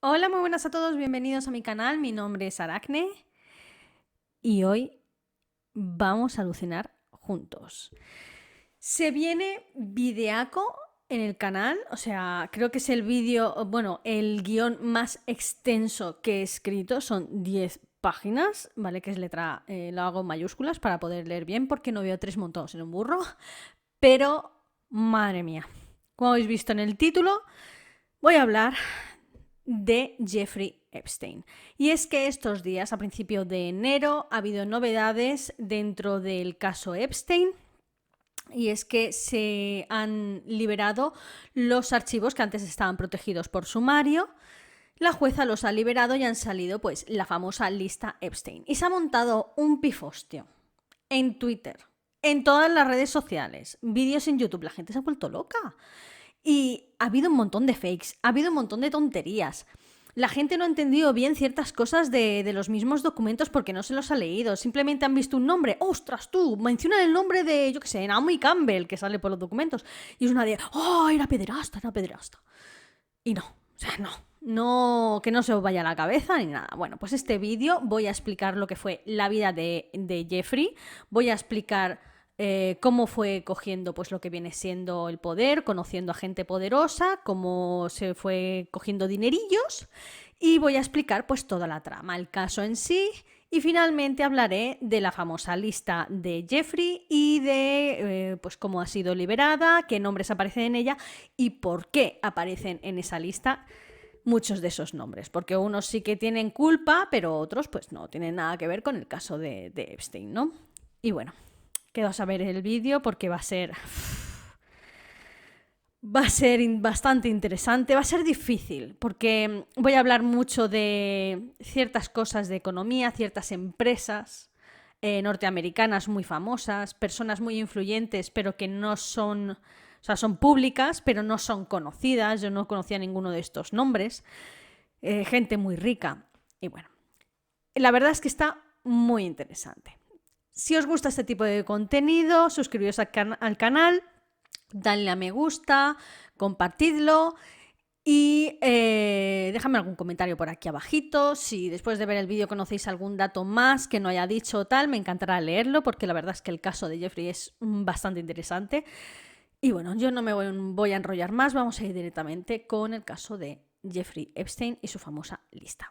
Hola, muy buenas a todos, bienvenidos a mi canal, mi nombre es Aracne y hoy vamos a alucinar juntos. Se viene videaco en el canal, o sea, creo que es el vídeo, bueno, el guión más extenso que he escrito, son 10 páginas, ¿vale? Que es letra, lo hago en mayúsculas para poder leer bien porque no veo 3 montados en un burro, pero madre mía, como habéis visto en el título, voy a hablar de Jeffrey Epstein. Y es que estos días, a principio de enero, ha habido novedades dentro del caso Epstein. Y es que se han liberado los archivos que antes estaban protegidos por sumario. La jueza los ha liberado y han salido, pues, la famosa lista Epstein. Y se ha montado un pifostio en Twitter, en todas las redes sociales, vídeos en YouTube. La gente se ha vuelto loca. Y ha habido un montón de fakes, ha habido un montón de tonterías. La gente no ha entendido bien ciertas cosas de los mismos documentos porque no se los ha leído. Simplemente han visto un nombre. ¡Ostras, tú! Mencionan el nombre de, yo qué sé, Naomi Campbell, que sale por los documentos. Y es una de, ¡oh, era pederasta, era pederasta! Y no, o sea, no, que no se os vaya la cabeza ni nada. Bueno, pues este vídeo voy a explicar lo que fue la vida de Jeffrey. Voy a explicar cómo fue cogiendo pues lo que viene siendo el poder, conociendo a gente poderosa, cómo se fue cogiendo dinerillos, y voy a explicar pues toda la trama, el caso en sí, y finalmente hablaré de la famosa lista de Jeffrey y de pues cómo ha sido liberada, qué nombres aparecen en ella y por qué aparecen en esa lista muchos de esos nombres, porque unos sí que tienen culpa, pero otros pues no tienen nada que ver con el caso de Epstein, ¿no? Y bueno, quedaos a ver el vídeo porque va a ser bastante interesante, va a ser difícil, porque voy a hablar mucho de ciertas cosas de economía, ciertas empresas norteamericanas muy famosas, personas muy influyentes, pero que no son, o sea, son públicas, pero no son conocidas. Yo no conocía ninguno de estos nombres. Gente muy rica. Y bueno, la verdad es que está muy interesante. Si os gusta este tipo de contenido, suscribiros al canal, dadle a me gusta, compartidlo y dejadme algún comentario por aquí abajito. Si después de ver el vídeo conocéis algún dato más que no haya dicho o tal, me encantará leerlo porque la verdad es que el caso de Jeffrey es bastante interesante. Y bueno, yo no me voy a enrollar más, vamos a ir directamente con el caso de Jeffrey Epstein y su famosa lista.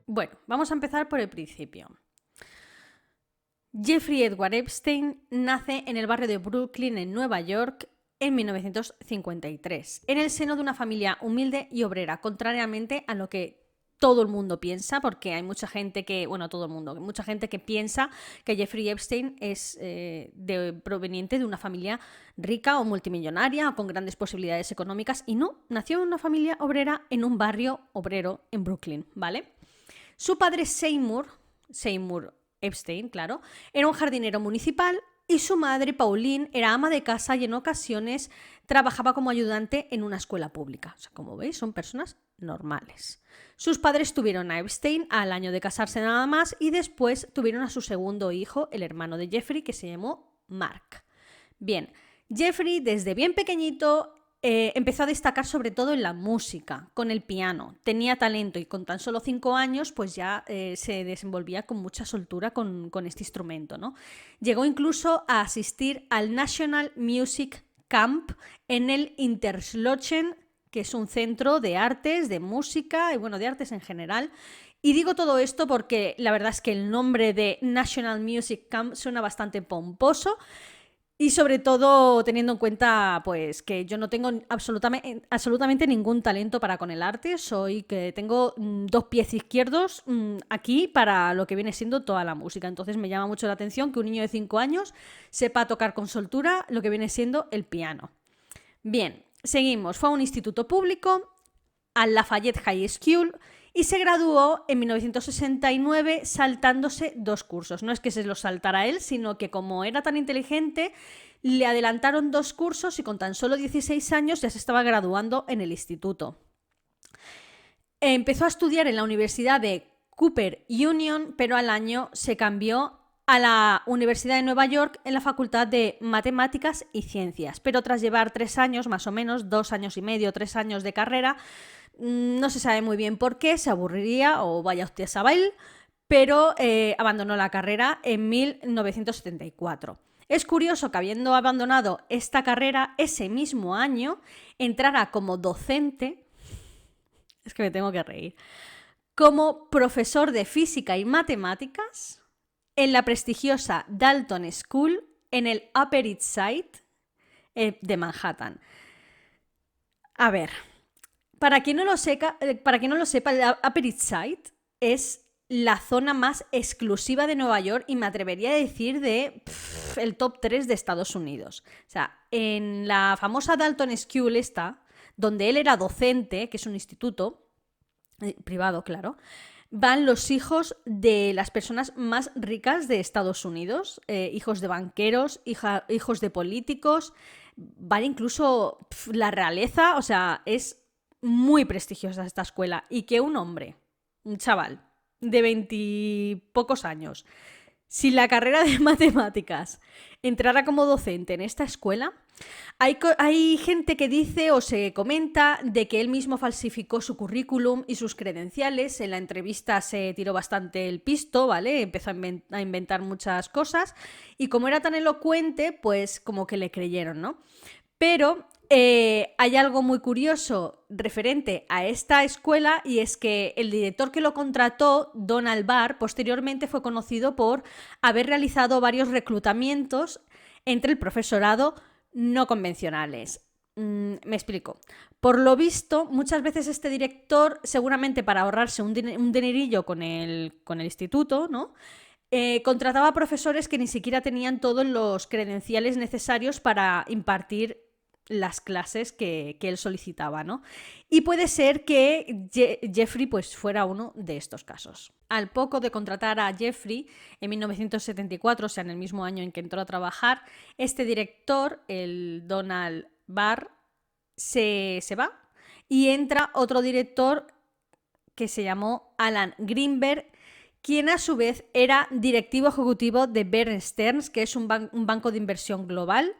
Bueno, vamos a empezar por el principio. Jeffrey Edward Epstein nace en el barrio de Brooklyn, en Nueva York, en 1953, en el seno de una familia humilde y obrera, contrariamente a lo que todo el mundo piensa, porque hay mucha gente que, bueno, todo el mundo, mucha gente que piensa que Jeffrey Epstein es proveniente de una familia rica o multimillonaria o con grandes posibilidades económicas, y no, nació en una familia obrera en un barrio obrero en Brooklyn, ¿vale? Su padre Seymour Epstein, claro, era un jardinero municipal y su madre Pauline era ama de casa y en ocasiones trabajaba como ayudante en una escuela pública. O sea, como veis, son personas normales. Sus padres tuvieron a Epstein al año de casarse nada más y después tuvieron a su segundo hijo, el hermano de Jeffrey, que se llamó Mark. Bien, Jeffrey desde bien pequeñito empezó a destacar sobre todo en la música, con el piano. Tenía talento y con tan solo 5 años pues ya se desenvolvía con mucha soltura con este instrumento, ¿no? Llegó incluso a asistir al National Music Camp en el Interlochen, que es un centro de artes, de música y bueno, de artes en general. Y digo todo esto porque la verdad es que el nombre de National Music Camp suena bastante pomposo. Y sobre todo teniendo en cuenta pues que yo no tengo absolutamente ningún talento para con el arte, soy que tengo 2 pies izquierdos aquí para lo que viene siendo toda la música. Entonces me llama mucho la atención que un niño de 5 años sepa tocar con soltura lo que viene siendo el piano. Bien, seguimos. Fue a un instituto público, al Lafayette High School, y se graduó en 1969 saltándose 2 cursos. No es que se los saltara él, sino que como era tan inteligente, le adelantaron 2 cursos y con tan solo 16 años ya se estaba graduando en el instituto. Empezó a estudiar en la Universidad de Cooper Union, pero al año se cambió a la Universidad de Nueva York en la Facultad de Matemáticas y Ciencias. Pero tras llevar 3 años, más o menos, 2 años y medio, 3 años de carrera, no se sabe muy bien por qué, se aburriría o vaya usted a saber, pero abandonó la carrera en 1974. Es curioso que habiendo abandonado esta carrera, ese mismo año entrara como docente, es que me tengo que reír, como profesor de física y matemáticas en la prestigiosa Dalton School en el Upper East Side de Manhattan. A ver, para quien no lo sepa, el Upper East Side es la zona más exclusiva de Nueva York y me atrevería a decir el top 3 de Estados Unidos. O sea, en la famosa Dalton School esta, donde él era docente, que es un instituto privado, claro, van los hijos de las personas más ricas de Estados Unidos, hijos de banqueros, hijos de políticos, van incluso la realeza, o sea, es muy prestigiosa esta escuela. Y que un hombre, un chaval de 20 y pocos años, si la carrera de matemáticas entrara como docente en esta escuela, hay gente que dice o se comenta de que él mismo falsificó su currículum y sus credenciales. En la entrevista se tiró bastante el pisto, ¿vale? Empezó a inventar muchas cosas y como era tan elocuente, pues como que le creyeron, ¿no? Pero hay algo muy curioso referente a esta escuela y es que el director que lo contrató, Donald Barr, posteriormente fue conocido por haber realizado varios reclutamientos entre el profesorado no convencionales. Me explico. Por lo visto, muchas veces este director, seguramente para ahorrarse un dinerillo con el instituto, ¿no? Contrataba a profesores que ni siquiera tenían todos los credenciales necesarios para impartir las clases que él solicitaba, ¿no? Y puede ser que Jeffrey pues fuera uno de estos casos. Al poco de contratar a Jeffrey, en 1974, o sea, en el mismo año en que entró a trabajar, este director, el Donald Barr, se va y entra otro director que se llamó Alan Greenberg, quien a su vez era directivo ejecutivo de Bear Stearns, que es un banco de inversión global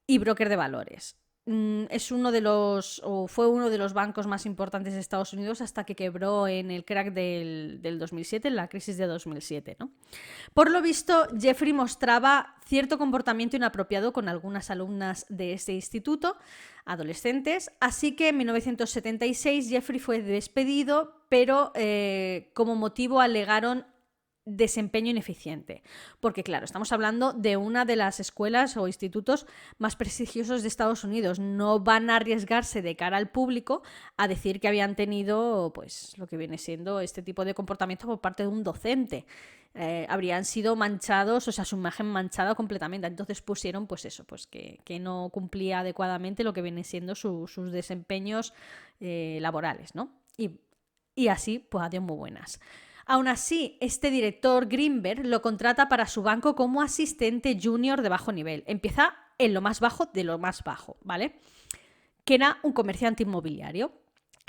y broker de valores. Fue uno de los bancos más importantes de Estados Unidos hasta que quebró en el crack del 2007, en la crisis de 2007, ¿no? Por lo visto, Jeffrey mostraba cierto comportamiento inapropiado con algunas alumnas de este instituto, adolescentes, así que en 1976 Jeffrey fue despedido, pero como motivo alegaron desempeño ineficiente. Porque claro, estamos hablando de una de las escuelas o institutos más prestigiosos de Estados Unidos. No van a arriesgarse de cara al público a decir que habían tenido pues lo que viene siendo este tipo de comportamiento por parte de un docente. Habrían sido manchados, o sea, su imagen manchada completamente. Entonces pusieron pues eso, pues que no cumplía adecuadamente lo que viene siendo sus desempeños laborales, ¿no? Y así pues adiós muy buenas. Aún así, este director Greenberg lo contrata para su banco como asistente junior de bajo nivel. Empieza en lo más bajo de lo más bajo, ¿vale? Que era un comerciante inmobiliario.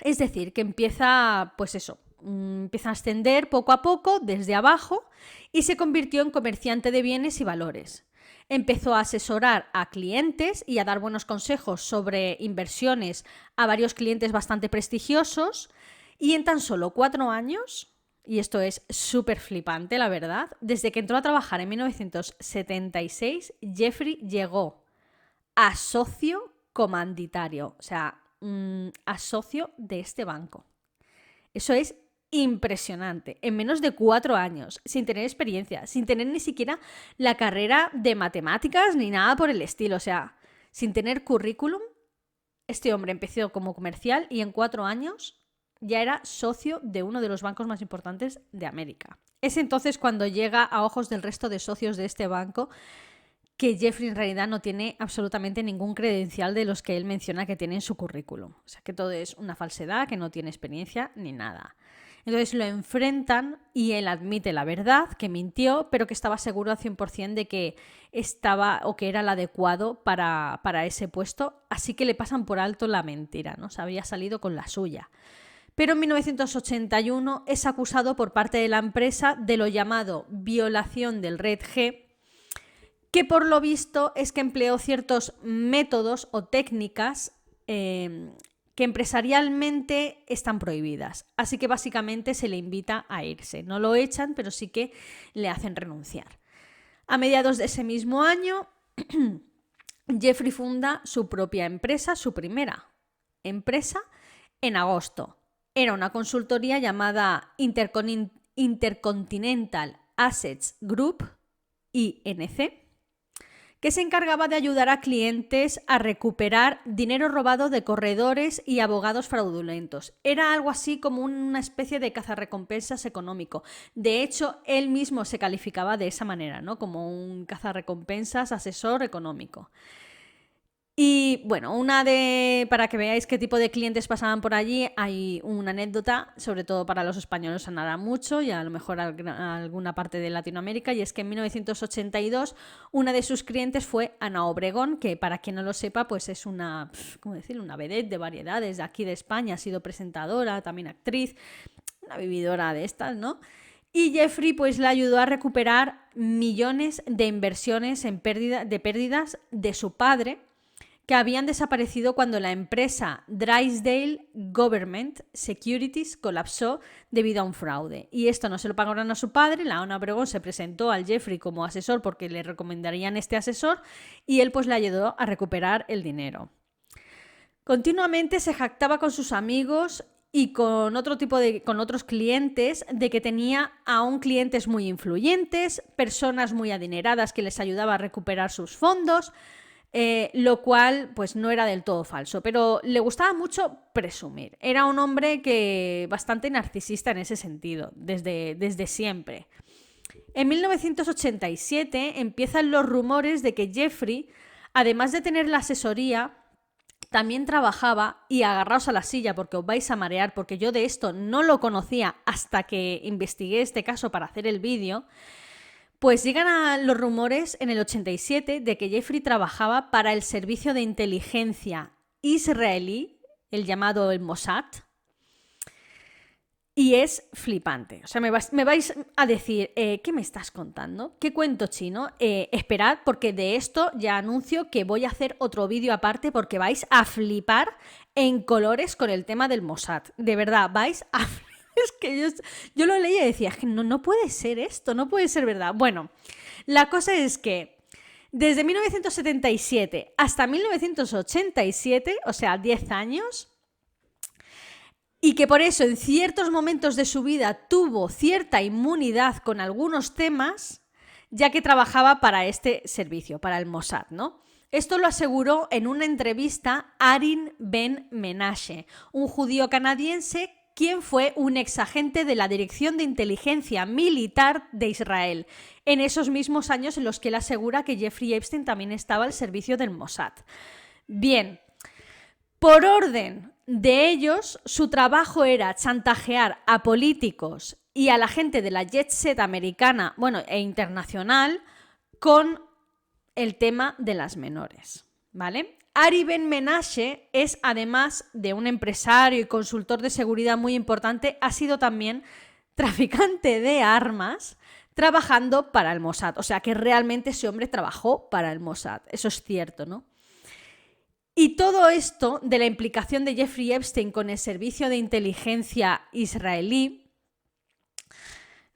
Es decir, que empieza, pues eso, empieza a ascender poco a poco desde abajo y se convirtió en comerciante de bienes y valores. Empezó a asesorar a clientes y a dar buenos consejos sobre inversiones a varios clientes bastante prestigiosos y en tan solo 4 años... Y esto es súper flipante, la verdad. Desde que entró a trabajar en 1976, Jeffrey llegó a socio comanditario, o sea, a socio de este banco. Eso es impresionante. En menos de 4 años, sin tener experiencia, sin tener ni siquiera la carrera de matemáticas ni nada por el estilo. O sea, sin tener currículum, este hombre empezó como comercial y en 4 años... ya era socio de uno de los bancos más importantes de América. Es entonces cuando llega a ojos del resto de socios de este banco que Jeffrey en realidad no tiene absolutamente ningún credencial de los que él menciona que tiene en su currículum. O sea, que todo es una falsedad, que no tiene experiencia ni nada. Entonces lo enfrentan y él admite la verdad, que mintió, pero que estaba seguro al 100% de que estaba o que era el adecuado para ese puesto, así que le pasan por alto la mentira, ¿no? Se había salido con la suya. Pero en 1981 es acusado por parte de la empresa de lo llamado violación del Red G, que por lo visto es que empleó ciertos métodos o técnicas que empresarialmente están prohibidas. Así que básicamente se le invita a irse. No lo echan, pero sí que le hacen renunciar. A mediados de ese mismo año, Jeffrey funda su propia empresa, su primera empresa, en agosto. Era una consultoría llamada Intercontinental Assets Group, INC, que se encargaba de ayudar a clientes a recuperar dinero robado de corredores y abogados fraudulentos. Era algo así como una especie de cazarrecompensas económico. De hecho, él mismo se calificaba de esa manera, ¿no? Como un cazarrecompensas asesor económico. Y bueno, para que veáis qué tipo de clientes pasaban por allí, hay una anécdota, sobre todo para los españoles sonará mucho y a lo mejor a alguna parte de Latinoamérica, y es que en 1982 una de sus clientes fue Ana Obregón, que para quien no lo sepa, pues es una, ¿cómo decirlo?, una vedette de variedades de aquí de España, ha sido presentadora, también actriz, una vividora de estas, ¿no? Y Jeffrey pues le ayudó a recuperar millones de inversiones de pérdidas de su padre, que habían desaparecido cuando la empresa Drysdale Government Securities colapsó debido a un fraude. Y esto no se lo pagaron a su padre. La Ana Obregón se presentó al Jeffrey como asesor porque le recomendarían este asesor y él pues le ayudó a recuperar el dinero. Continuamente se jactaba con sus amigos y con otros clientes de que tenía aún clientes muy influyentes, personas muy adineradas que les ayudaba a recuperar sus fondos, lo cual pues no era del todo falso, pero le gustaba mucho presumir. Era un hombre que bastante narcisista en ese sentido, desde siempre. En 1987 empiezan los rumores de que Jeffrey, además de tener la asesoría, también trabajaba, y agarraos a la silla porque os vais a marear, porque yo de esto no lo conocía hasta que investigué este caso para hacer el vídeo. Pues llegan a los rumores en el 87 de que Jeffrey trabajaba para el servicio de inteligencia israelí, el llamado el Mossad, y es flipante. O sea, me vais a decir, ¿qué me estás contando? ¿Qué cuento chino? Esperad, porque de esto ya anuncio que voy a hacer otro vídeo aparte porque vais a flipar en colores con el tema del Mossad. De verdad, vais a flipar. Es que yo lo leía y decía, no puede ser esto, no puede ser verdad. Bueno, la cosa es que desde 1977 hasta 1987, o sea, 10 años, y que por eso en ciertos momentos de su vida tuvo cierta inmunidad con algunos temas, ya que trabajaba para este servicio, para el Mossad, ¿no? Esto lo aseguró en una entrevista Arin Ben Menashe, un judío canadiense quien fue un exagente de la Dirección de Inteligencia Militar de Israel, en esos mismos años en los que él asegura que Jeffrey Epstein también estaba al servicio del Mossad. Bien, por orden de ellos, su trabajo era chantajear a políticos y a la gente de la jet set americana, e internacional, con el tema de las menores, ¿vale? Ari Ben Menashe es, además de un empresario y consultor de seguridad muy importante, ha sido también traficante de armas trabajando para el Mossad. O sea que realmente ese hombre trabajó para el Mossad. Eso es cierto, ¿no? Y todo esto de la implicación de Jeffrey Epstein con el servicio de inteligencia israelí,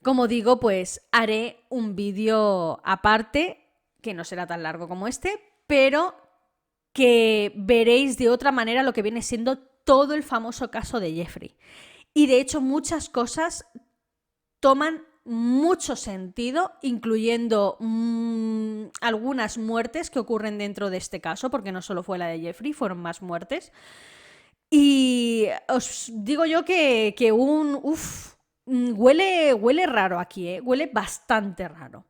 como digo, pues haré un vídeo aparte, que no será tan largo como este, pero que veréis de otra manera lo que viene siendo todo el famoso caso de Jeffrey. Y de hecho muchas cosas toman mucho sentido, incluyendo algunas muertes que ocurren dentro de este caso, porque no solo fue la de Jeffrey, fueron más muertes. Y os digo yo que huele raro aquí, huele bastante raro.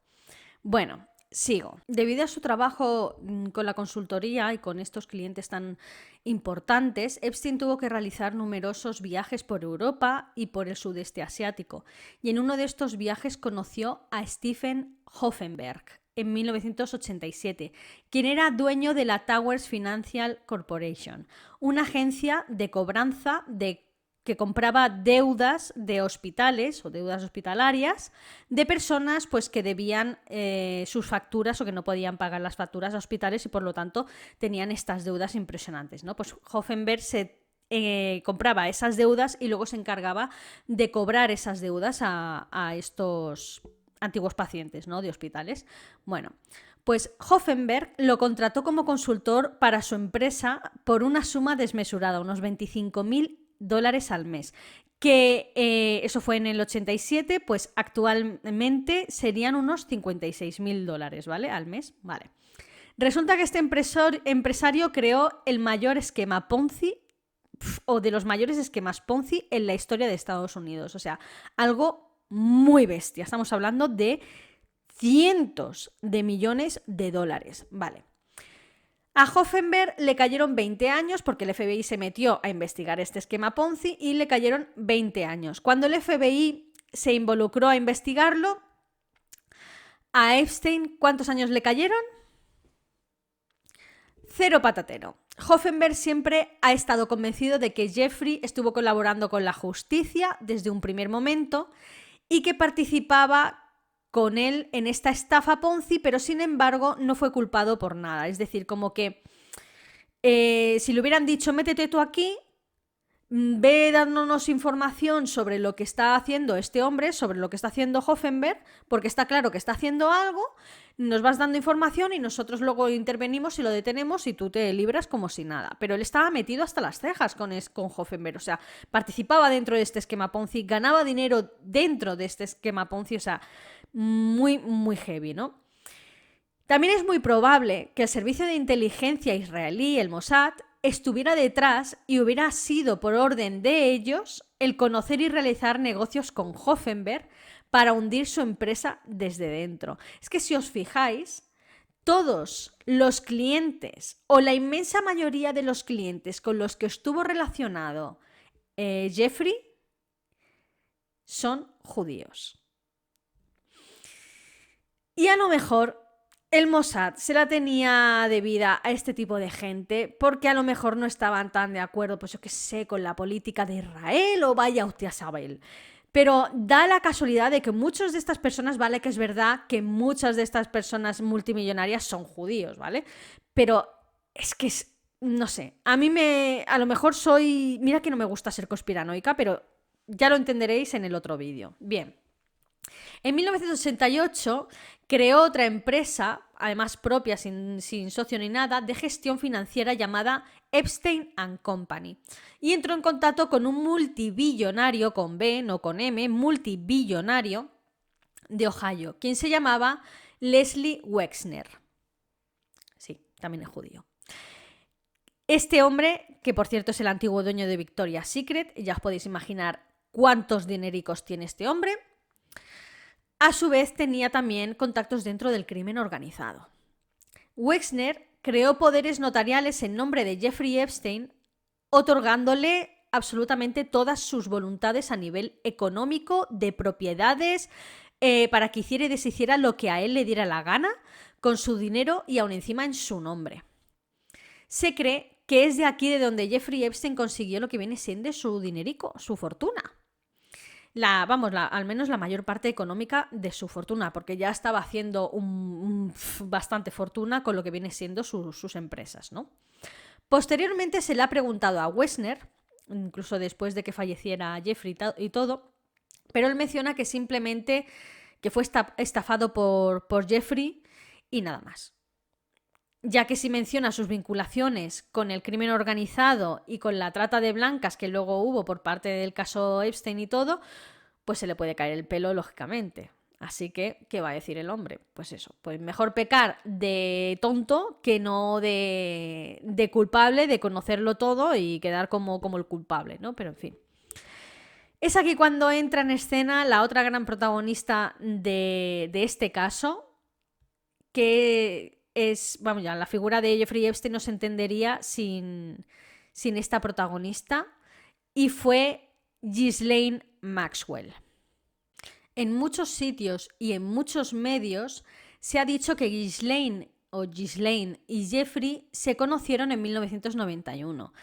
Bueno, sigo. Debido a su trabajo con la consultoría y con estos clientes tan importantes, Epstein tuvo que realizar numerosos viajes por Europa y por el sudeste asiático. Y en uno de estos viajes conoció a Stephen Hoffenberg en 1987, quien era dueño de la Towers Financial Corporation, una agencia de cobranza que compraba deudas de hospitales o deudas hospitalarias de personas pues, que debían sus facturas o que no podían pagar las facturas a hospitales y por lo tanto tenían estas deudas impresionantes, ¿no? Pues Hoffenberg compraba esas deudas y luego se encargaba de cobrar esas deudas a estos antiguos pacientes, ¿no? De hospitales. Bueno, pues Hoffenberg lo contrató como consultor para su empresa por una suma desmesurada, unos $25.000 al mes, que eso fue en el 87, pues actualmente serían unos $56.000, ¿vale? Al mes, vale. Resulta que este empresario creó el mayor esquema Ponzi o de los mayores esquemas Ponzi en la historia de Estados Unidos, o sea, algo muy bestia. Estamos hablando de cientos de millones de dólares, vale. A Hoffenberg le cayeron 20 años porque el FBI se metió a investigar este esquema Ponzi y le cayeron 20 años. Cuando el FBI se involucró a investigarlo, a Epstein, ¿cuántos años le cayeron? 0 patatero. Hoffenberg siempre ha estado convencido de que Jeffrey estuvo colaborando con la justicia desde un primer momento y que participaba con él en esta estafa Ponzi, pero sin embargo no fue culpado por nada. Es decir, como que si le hubieran dicho métete tú aquí, ve dándonos información sobre lo que está haciendo este hombre, sobre lo que está haciendo Hoffenberg, porque está claro que está haciendo algo, nos vas dando información y nosotros luego intervenimos y lo detenemos y tú te libras como si nada. Pero él estaba metido hasta las cejas con Hoffenberg, o sea, participaba dentro de este esquema Ponzi, ganaba dinero dentro de este esquema Ponzi, o sea, muy, muy heavy, ¿no? También es muy probable que el servicio de inteligencia israelí, el Mossad, estuviera detrás y hubiera sido por orden de ellos el conocer y realizar negocios con Hoffenberg para hundir su empresa desde dentro. Es que si os fijáis, todos los clientes o la inmensa mayoría de los clientes con los que estuvo relacionado Jeffrey son judíos. Y a lo mejor el Mossad se la tenía debida a este tipo de gente porque a lo mejor no estaban tan de acuerdo, pues yo qué sé, con la política de Israel o vaya usted a saber. Pero da la casualidad de que muchas de estas personas, vale que es verdad que muchas de estas personas multimillonarias son judíos, ¿vale? Pero es que no sé, a lo mejor mira que no me gusta ser conspiranoica, pero ya lo entenderéis en el otro vídeo. Bien. En 1988 creó otra empresa, además propia, sin socio ni nada, de gestión financiera llamada Epstein & Company. Y entró en contacto con un multibillonario, con B, no con M, multibillonario de Ohio, quien se llamaba Leslie Wexner. Sí, también es judío. Este hombre, que por cierto es el antiguo dueño de Victoria's Secret, ya os podéis imaginar cuántos dinericos tiene este hombre, a su vez tenía también contactos dentro del crimen organizado. Wexner creó poderes notariales en nombre de Jeffrey Epstein, otorgándole absolutamente todas sus voluntades a nivel económico, de propiedades, para que hiciera y deshiciera lo que a él le diera la gana, con su dinero y aún encima en su nombre. Se cree que es de aquí de donde Jeffrey Epstein consiguió lo que viene siendo su dinerico, su fortuna. Al menos la mayor parte económica de su fortuna, porque ya estaba haciendo bastante fortuna con lo que viene siendo sus empresas, ¿no? Posteriormente se le ha preguntado a Wexner, incluso después de que falleciera Jeffrey y todo, pero él menciona que simplemente que fue estafado por Jeffrey y nada más. Ya que si menciona sus vinculaciones con el crimen organizado y con la trata de blancas que luego hubo por parte del caso Epstein y todo, pues se le puede caer el pelo, lógicamente. Así que, ¿qué va a decir el hombre? Pues eso, pues mejor pecar de tonto que no de culpable, de conocerlo todo y quedar como el culpable, ¿no? Pero en fin. Es aquí cuando entra en escena la otra gran protagonista de este caso, que es, vamos, ya la figura de Jeffrey Epstein no se entendería sin esta protagonista, y fue Ghislaine Maxwell. En muchos sitios y en muchos medios se ha dicho que Ghislaine y Jeffrey se conocieron en 1991.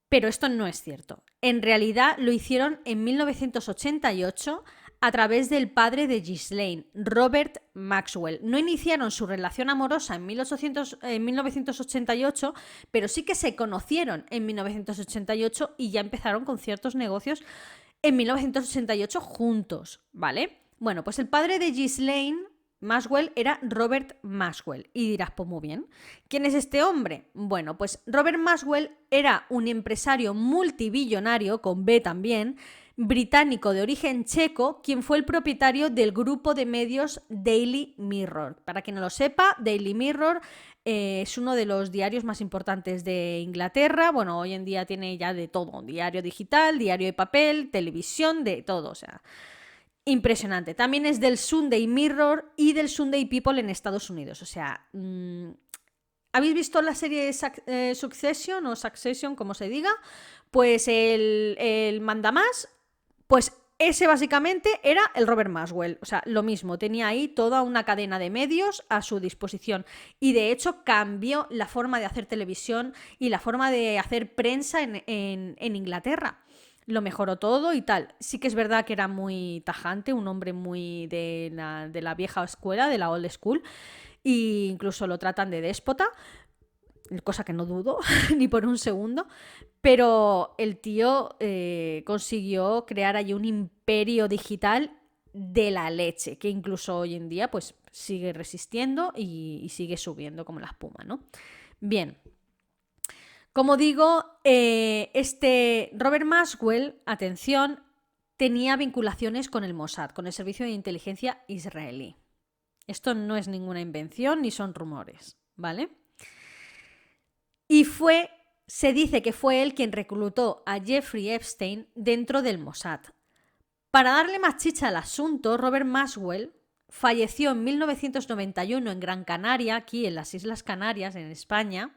Pero esto no es cierto. En realidad lo hicieron en 1988 a través del padre de Ghislaine, Robert Maxwell. No iniciaron su relación amorosa en 1988, pero sí que se conocieron en 1988 y ya empezaron con ciertos negocios en 1988 juntos, ¿vale? Bueno, pues el padre de Ghislaine Maxwell era Robert Maxwell. Y dirás, pues muy bien. ¿Quién es este hombre? Bueno, pues Robert Maxwell era un empresario multibillonario, con B también, británico de origen checo, quien fue el propietario del grupo de medios Daily Mirror. Para quien no lo sepa, Daily Mirror es uno de los diarios más importantes de Inglaterra. Bueno, hoy en día tiene ya de todo, diario digital, diario de papel, televisión, de todo, o sea, impresionante. También es del Sunday Mirror y del Sunday People en Estados Unidos, o sea, ¿habéis visto la serie Succession o Succession, como se diga? Pues el mandamás, pues ese básicamente era el Robert Maxwell. O sea, lo mismo, tenía ahí toda una cadena de medios a su disposición. Y de hecho cambió la forma de hacer televisión y la forma de hacer prensa en Inglaterra. Lo mejoró todo y tal. Sí que es verdad que era muy tajante, un hombre muy de la vieja escuela, de la old school. E incluso lo tratan de déspota, cosa que no dudo ni por un segundo, pero el tío consiguió crear allí un imperio digital de la leche, que incluso hoy en día pues sigue resistiendo y sigue subiendo como la espuma, ¿no? Bien, como digo, este Robert Maxwell, atención, tenía vinculaciones con el Mossad, con el servicio de inteligencia israelí. Esto no es ninguna invención ni son rumores, ¿vale? Y se dice que fue él quien reclutó a Jeffrey Epstein dentro del Mossad. Para darle más chicha al asunto, Robert Maxwell falleció en 1991 en Gran Canaria, aquí en las Islas Canarias, en España,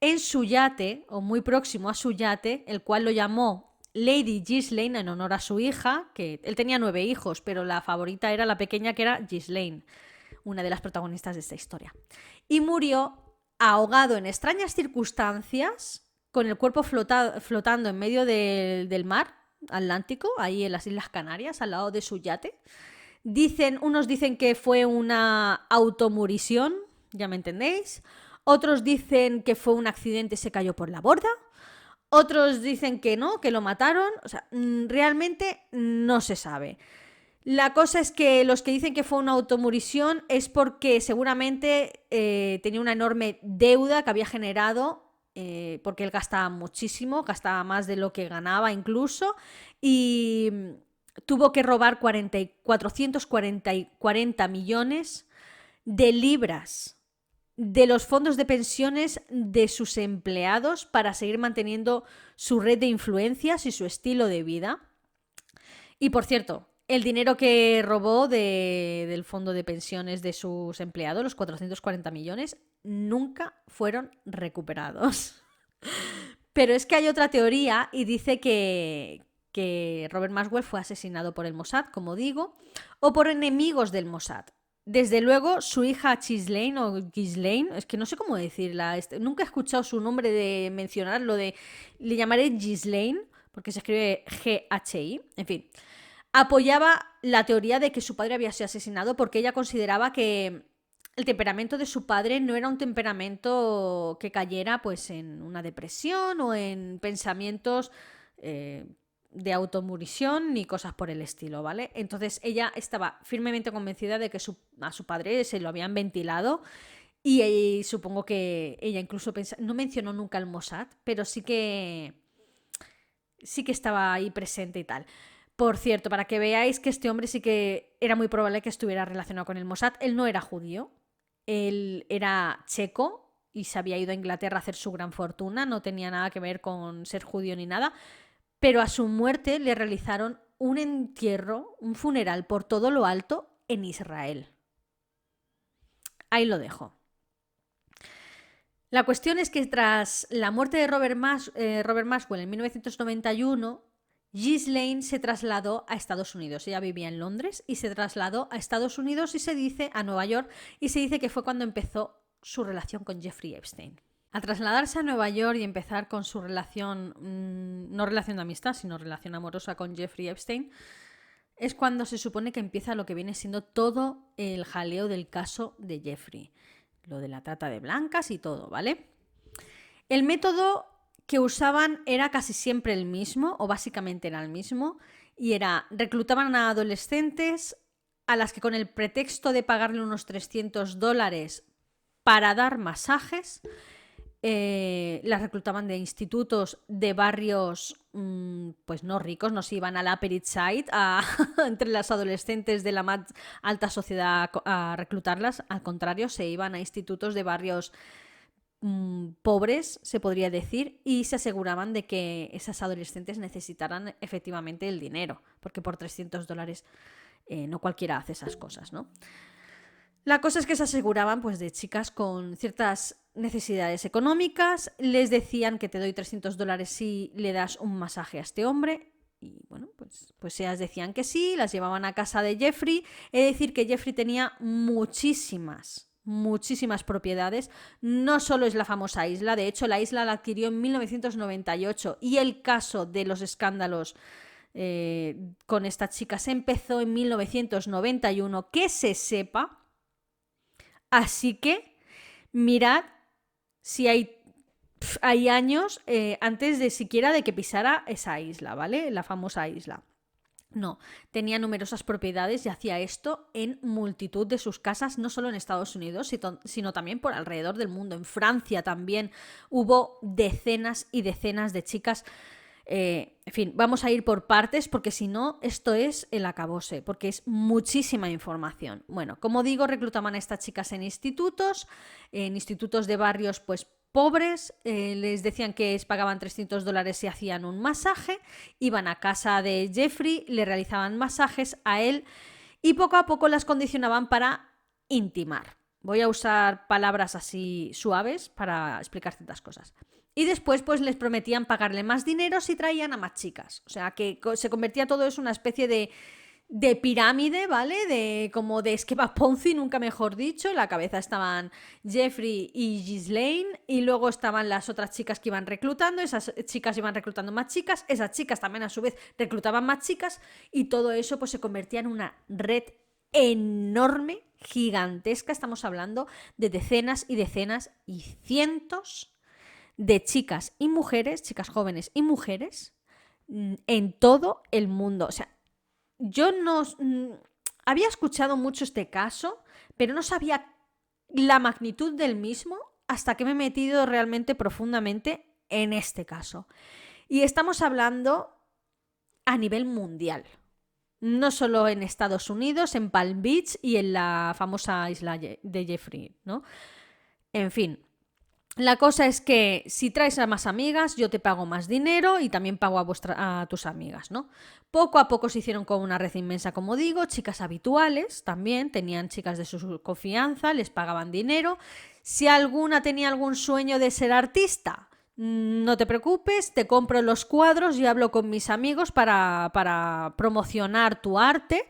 en su yate, o muy próximo a su yate, el cual lo llamó Lady Ghislaine en honor a su hija, que él tenía 9 hijos, pero la favorita era la pequeña, que era Ghislaine, una de las protagonistas de esta historia. Y murió ahogado en extrañas circunstancias, con el cuerpo flotando en medio del mar Atlántico, ahí en las Islas Canarias, al lado de su yate. Unos dicen que fue una automurisión, ya me entendéis. Otros dicen que fue un accidente, se cayó por la borda. Otros dicen que no, que lo mataron. O sea, realmente no se sabe. La cosa es que los que dicen que fue una automurisión es porque seguramente tenía una enorme deuda que había generado, porque él gastaba muchísimo, gastaba más de lo que ganaba incluso, y tuvo que robar 440 millones de libras de los fondos de pensiones de sus empleados para seguir manteniendo su red de influencias y su estilo de vida. Y por cierto, el dinero que robó del fondo de pensiones de sus empleados, los 440 millones, nunca fueron recuperados. Pero es que hay otra teoría y dice que Robert Maxwell fue asesinado por el Mossad, como digo, o por enemigos del Mossad. Desde luego, su hija Ghislaine, es que no sé cómo decirla, nunca he escuchado su nombre de mencionarlo, le llamaré Ghislaine, porque se escribe G-H-I, en fin. Apoyaba la teoría de que su padre había sido asesinado porque ella consideraba que el temperamento de su padre no era un temperamento que cayera pues en una depresión o en pensamientos de automurisión ni cosas por el estilo, ¿vale? Entonces ella estaba firmemente convencida de que a su padre se lo habían ventilado y supongo que ella incluso no mencionó nunca el Mossad, pero sí que estaba ahí presente y tal. Por cierto, para que veáis que este hombre sí que era muy probable que estuviera relacionado con el Mossad. Él no era judío, él era checo y se había ido a Inglaterra a hacer su gran fortuna, no tenía nada que ver con ser judío ni nada, pero a su muerte le realizaron un entierro, un funeral por todo lo alto en Israel. ahí lo dejo. La cuestión es que tras la muerte de Robert Maxwell en 1991, Ghislaine se trasladó a Estados Unidos. Ella vivía en Londres y se trasladó a Estados Unidos a Nueva York, y se dice que fue cuando empezó su relación con Jeffrey Epstein. Al trasladarse a Nueva York y empezar con su relación, no relación de amistad, sino relación amorosa con Jeffrey Epstein, es cuando se supone que empieza lo que viene siendo todo el jaleo del caso de Jeffrey. Lo de la trata de blancas y todo, ¿vale? El método que usaban era casi siempre el mismo, o básicamente era el mismo, y era, reclutaban a adolescentes a las que con el pretexto de pagarle unos $300 para dar masajes, las reclutaban de institutos de barrios pues no ricos, no se iban a la Upper East Side entre las adolescentes de la más alta sociedad a reclutarlas, al contrario, se iban a institutos de barrios pobres, se podría decir, y se aseguraban de que esas adolescentes necesitaran efectivamente el dinero, porque por $300 no cualquiera hace esas cosas, ¿no? La cosa es que se aseguraban pues de chicas con ciertas necesidades económicas, les decían que te doy $300 si le das un masaje a este hombre, y bueno, pues ellas decían que sí, las llevaban a casa de Jeffrey. He de decir que Jeffrey tenía muchísimas propiedades, no solo es la famosa isla, de hecho la isla la adquirió en 1998 y el caso de los escándalos con esta chica se empezó en 1991, que se sepa. Así que mirad si hay años antes de siquiera de que pisara esa isla, ¿vale? La famosa isla. No, tenía numerosas propiedades y hacía esto en multitud de sus casas, no solo en Estados Unidos, sino también por alrededor del mundo. En Francia también hubo decenas y decenas de chicas. En fin, vamos a ir por partes porque si no, esto es el acabose, porque es muchísima información. Bueno, como digo, reclutaban a estas chicas en institutos de barrios pues pobres, les decían que les pagaban $300 si hacían un masaje, iban a casa de Jeffrey, le realizaban masajes a él y poco a poco las condicionaban para intimar. Voy a usar palabras así suaves para explicar ciertas cosas. Y después pues les prometían pagarle más dinero si traían a más chicas. O sea que se convertía todo eso en una especie de pirámide, ¿vale? Como de esquema Ponzi, nunca mejor dicho. En la cabeza estaban Jeffrey y Ghislaine y luego estaban las otras chicas que iban reclutando. Esas chicas iban reclutando más chicas. Esas chicas también a su vez reclutaban más chicas y todo eso pues se convertía en una red enorme, gigantesca. Estamos hablando de decenas y decenas y cientos de chicas y mujeres, chicas jóvenes y mujeres en todo el mundo. O sea, yo no había escuchado mucho este caso, pero no sabía la magnitud del mismo hasta que me he metido realmente profundamente en este caso. Y estamos hablando a nivel mundial. No solo en Estados Unidos, en Palm Beach y en la famosa isla de Jeffrey, ¿no? En fin. La cosa es que si traes a más amigas, yo te pago más dinero y también pago a tus amigas, ¿no? Poco a poco se hicieron con una red inmensa, como digo, chicas habituales también, tenían chicas de su confianza, les pagaban dinero. Si alguna tenía algún sueño de ser artista, no te preocupes, te compro los cuadros y hablo con mis amigos para promocionar tu arte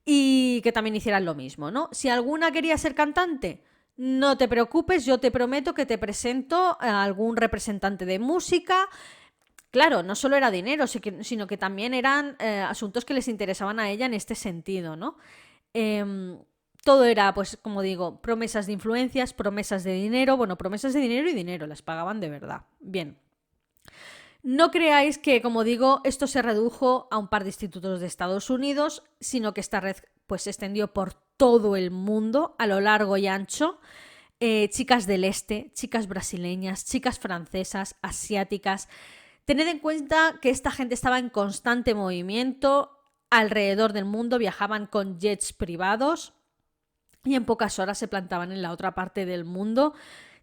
y que también hicieran lo mismo, ¿no? Si alguna quería ser cantante, no te preocupes, yo te prometo que te presento a algún representante de música. Claro, no solo era dinero, sino que también eran asuntos que les interesaban a ella en este sentido, ¿no? Todo era, pues, como digo, promesas de influencias, promesas de dinero. Bueno, promesas de dinero y dinero, las pagaban de verdad. Bien. No creáis que, como digo, esto se redujo a un par de institutos de Estados Unidos, sino que esta red pues, se extendió por todo el mundo, a lo largo y ancho. Chicas del este, chicas brasileñas, chicas francesas, asiáticas. Tened en cuenta que esta gente estaba en constante movimiento alrededor del mundo, viajaban con jets privados y en pocas horas se plantaban en la otra parte del mundo.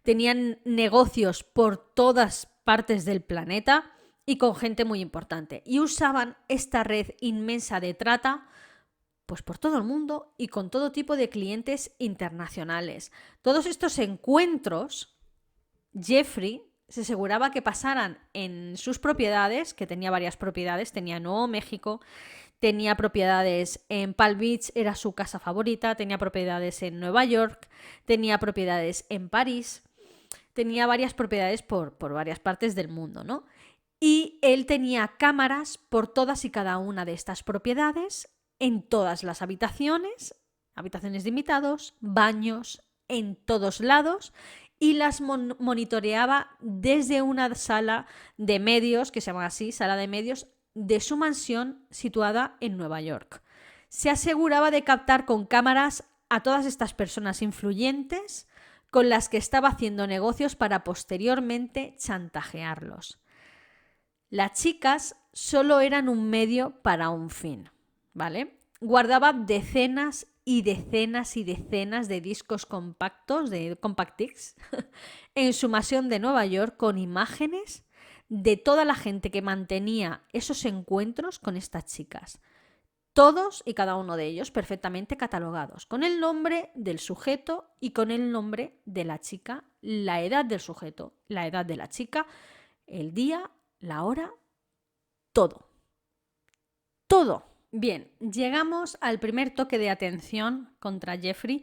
Tenían negocios por todas partes del planeta y con gente muy importante. Y usaban esta red inmensa de trata pues por todo el mundo y con todo tipo de clientes internacionales. Todos estos encuentros, Jeffrey se aseguraba que pasaran en sus propiedades, que tenía varias propiedades, tenía Nuevo México, tenía propiedades en Palm Beach, era su casa favorita, tenía propiedades en Nueva York, tenía propiedades en París, tenía varias propiedades por varias partes del mundo, ¿no? Y él tenía cámaras por todas y cada una de estas propiedades, en todas las habitaciones, habitaciones de invitados, baños, en todos lados, y las monitoreaba desde una sala de medios, que se llama así, sala de medios, de su mansión situada en Nueva York. Se aseguraba de captar con cámaras a todas estas personas influyentes con las que estaba haciendo negocios para posteriormente chantajearlos. Las chicas solo eran un medio para un fin, ¿vale? Guardaba decenas y decenas y decenas de discos compactos, de compact discs, en su mansión de Nueva York con imágenes de toda la gente que mantenía esos encuentros con estas chicas. Todos y cada uno de ellos perfectamente catalogados, con el nombre del sujeto y con el nombre de la chica, la edad del sujeto, la edad de la chica, el día, la hora, todo. Todo. Bien, llegamos al primer toque de atención contra Jeffrey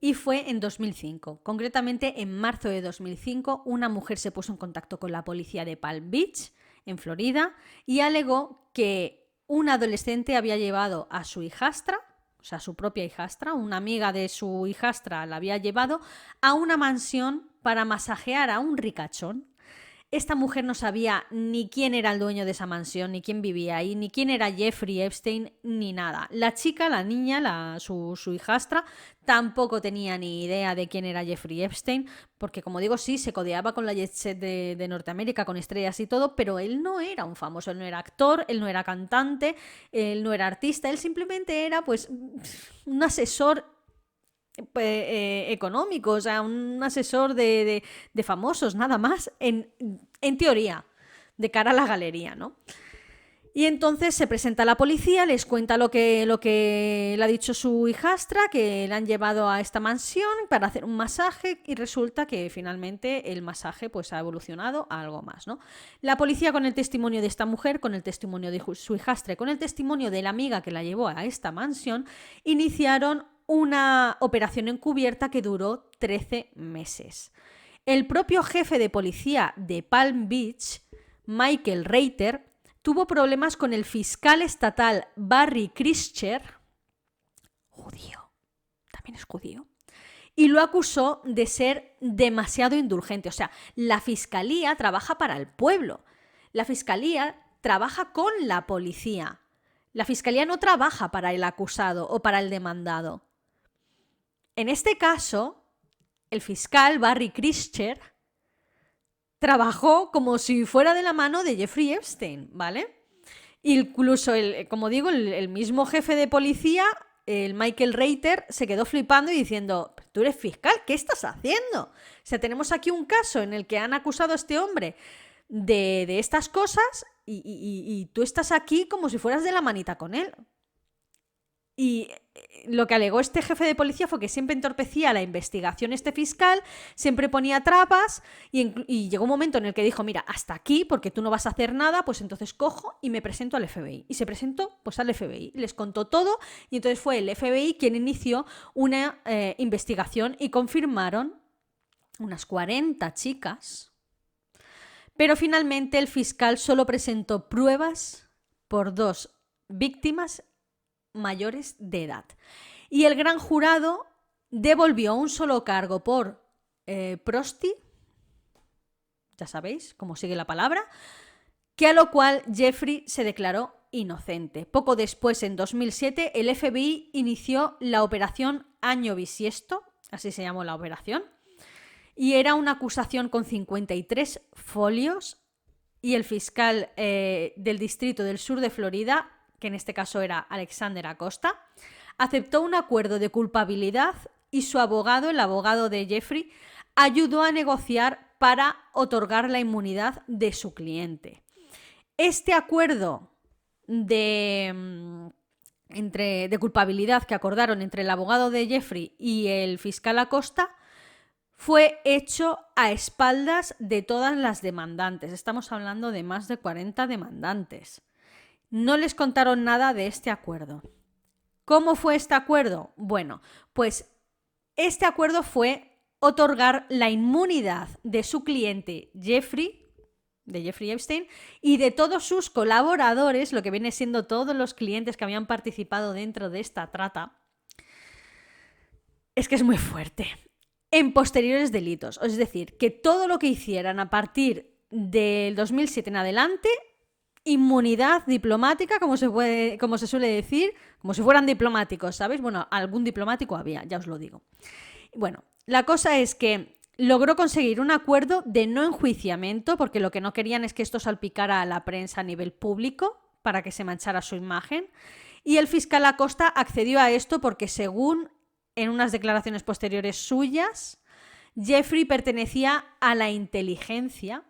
y fue en 2005. Concretamente, en marzo de 2005, una mujer se puso en contacto con la policía de Palm Beach, en Florida, y alegó que un adolescente había llevado a su hijastra, o sea, su propia hijastra, una amiga de su hijastra la había llevado a una mansión para masajear a un ricachón. Esta mujer no sabía ni quién era el dueño de esa mansión, ni quién vivía ahí, ni quién era Jeffrey Epstein, ni nada. La chica, la niña, su hijastra, tampoco tenía ni idea de quién era Jeffrey Epstein, porque como digo, sí, se codeaba con la jet set de Norteamérica, con estrellas y todo, pero él no era un famoso, él no era actor, él no era cantante, él no era artista, él simplemente era pues un asesor económico, o sea, un asesor de famosos, nada más, en teoría, de cara a la galería, ¿no? Y entonces se presenta a la policía, les cuenta lo que le ha dicho su hijastra, que le han llevado a esta mansión para hacer un masaje y resulta que finalmente el masaje pues ha evolucionado a algo más, ¿no? La policía, con el testimonio de esta mujer, con el testimonio de su hijastra y con el testimonio de la amiga que la llevó a esta mansión, iniciaron una operación encubierta que duró 13 meses. El propio jefe de policía de Palm Beach, Michael Reiter, tuvo problemas con el fiscal estatal Barry Krischer, judío, también es judío, y lo acusó de ser demasiado indulgente. O sea, la fiscalía trabaja para el pueblo, la fiscalía trabaja con la policía, la fiscalía no trabaja para el acusado o para el demandado. En este caso, el fiscal Barry Krischer trabajó como si fuera de la mano de Jeffrey Epstein, ¿vale? Incluso, como digo, el mismo jefe de policía, el Michael Reiter, se quedó flipando y diciendo, tú eres fiscal, ¿qué estás haciendo? O sea, tenemos aquí un caso en el que han acusado a este hombre de estas cosas y tú estás aquí como si fueras de la manita con él. Y lo que alegó este jefe de policía fue que siempre entorpecía la investigación este fiscal, siempre ponía trabas y llegó un momento en el que dijo, mira, hasta aquí, porque tú no vas a hacer nada, pues entonces cojo y me presento al FBI. Y se presentó pues al FBI, les contó todo y entonces fue el FBI quien inició una investigación y confirmaron unas 40 chicas, pero finalmente el fiscal solo presentó pruebas por 2 víctimas mayores de edad. Y el gran jurado devolvió un solo cargo por prosti, ya sabéis cómo sigue la palabra, que a lo cual Jeffrey se declaró inocente. Poco después, en 2007, el FBI inició la operación Año Bisiesto, así se llamó la operación, y era una acusación con 53 folios y el fiscal del distrito del sur de Florida, que en este caso era Alexander Acosta, aceptó un acuerdo de culpabilidad y su abogado, el abogado de Jeffrey, ayudó a negociar para otorgar la inmunidad de su cliente. Este acuerdo de de culpabilidad que acordaron entre el abogado de Jeffrey y el fiscal Acosta fue hecho a espaldas de todas las demandantes. Estamos hablando de más de 40 demandantes. No les contaron nada de este acuerdo. ¿Cómo fue este acuerdo? Bueno, pues este acuerdo fue otorgar la inmunidad de su cliente Jeffrey Epstein, y de todos sus colaboradores, lo que viene siendo todos los clientes que habían participado dentro de esta trata. Es que es muy fuerte. En posteriores delitos. Es decir, que todo lo que hicieran a partir del 2007 en adelante, inmunidad diplomática, como se suele decir, como si fueran diplomáticos, ¿sabes? Bueno, algún diplomático había, ya os lo digo. Bueno, la cosa es que logró conseguir un acuerdo de no enjuiciamiento, porque lo que no querían es que esto salpicara a la prensa a nivel público para que se manchara su imagen. Y el fiscal Acosta accedió a esto porque, según en unas declaraciones posteriores suyas, Jeffrey pertenecía a la inteligencia.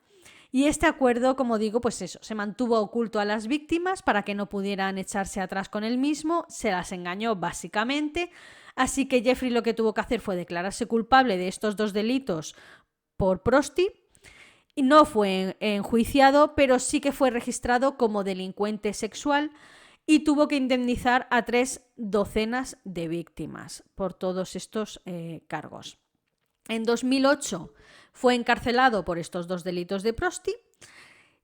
Y este acuerdo, como digo, pues eso, se mantuvo oculto a las víctimas para que no pudieran echarse atrás con él mismo, se las engañó básicamente. Así que Jeffrey lo que tuvo que hacer fue declararse culpable de estos 2 delitos por prosti. Y no fue enjuiciado, pero sí que fue registrado como delincuente sexual y tuvo que indemnizar a 3 docenas de víctimas por todos estos cargos. En 2008 fue encarcelado por estos 2 delitos de prosti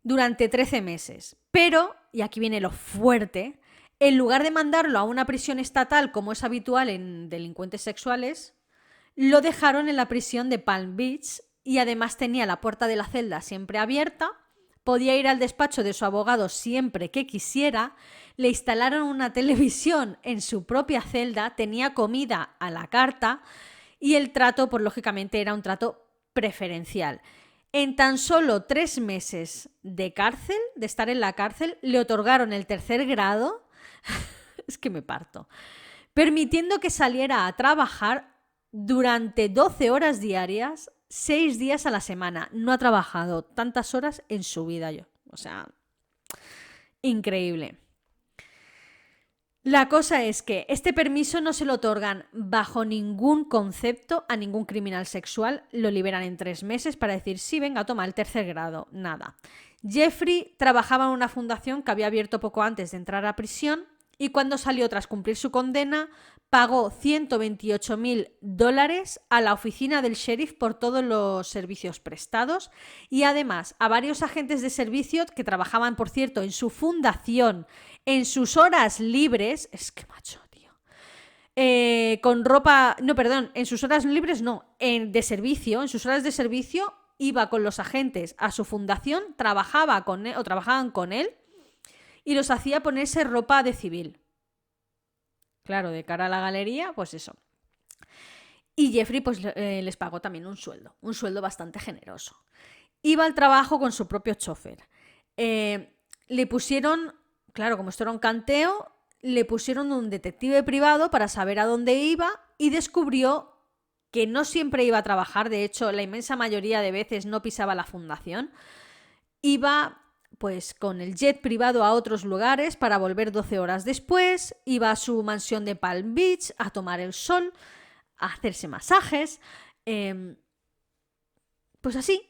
durante 13 meses. Pero, y aquí viene lo fuerte, en lugar de mandarlo a una prisión estatal como es habitual en delincuentes sexuales, lo dejaron en la prisión de Palm Beach y además tenía la puerta de la celda siempre abierta, podía ir al despacho de su abogado siempre que quisiera, le instalaron una televisión en su propia celda, tenía comida a la carta y el trato, pues lógicamente, era un trato preferencial. En tan solo 3 meses de cárcel, de estar en la cárcel, le otorgaron el 3er grado, es que me parto, permitiendo que saliera a trabajar durante 12 horas diarias, 6 días a la semana. No ha trabajado tantas horas en su vida yo. O sea, increíble. La cosa es que este permiso no se lo otorgan bajo ningún concepto a ningún criminal sexual. Lo liberan en 3 meses para decir, sí, venga, toma el 3er grado. Nada. Jeffrey trabajaba en una fundación que había abierto poco antes de entrar a prisión y cuando salió tras cumplir su condena pagó $128,000 a la oficina del sheriff por todos los servicios prestados y además a varios agentes de servicio que trabajaban, por cierto, en su fundación en sus horas libres. Es que macho, tío. Con ropa... No, perdón, en sus horas libres no, de servicio, en sus horas de servicio iba con los agentes a su fundación, trabajaban con él y los hacía ponerse ropa de civil. Claro, de cara a la galería, pues eso. Y Jeffrey pues les pagó también un sueldo bastante generoso. Iba al trabajo con su propio chofer. Le pusieron, claro, como esto era un canteo, le pusieron un detective privado para saber a dónde iba y descubrió que no siempre iba a trabajar. De hecho, la inmensa mayoría de veces no pisaba la fundación. Iba pues con el jet privado a otros lugares para volver 12 horas después, iba a su mansión de Palm Beach a tomar el sol, a hacerse masajes. Pues así,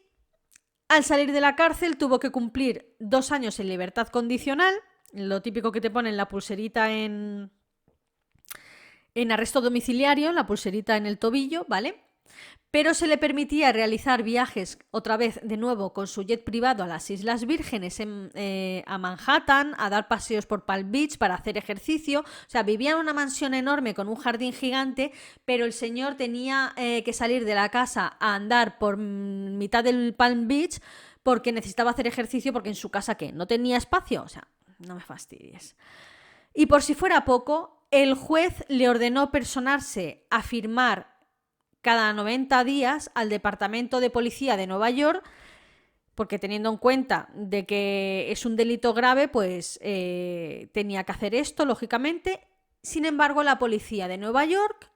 al salir de la cárcel tuvo que cumplir 2 años en libertad condicional, lo típico que te ponen la pulserita en arresto domiciliario, la pulserita en el tobillo, ¿vale? Pero se le permitía realizar viajes otra vez de nuevo con su jet privado a las Islas Vírgenes, a Manhattan, a dar paseos por Palm Beach para hacer ejercicio. O sea, vivía en una mansión enorme con un jardín gigante, pero el señor tenía que salir de la casa a andar por mitad del Palm Beach porque necesitaba hacer ejercicio porque en su casa, ¿qué? ¿No tenía espacio? O sea, no me fastidies. Y por si fuera poco, el juez le ordenó personarse a firmar cada 90 días al Departamento de Policía de Nueva York, porque teniendo en cuenta de que es un delito grave, pues tenía que hacer esto, lógicamente. Sin embargo, la policía de Nueva York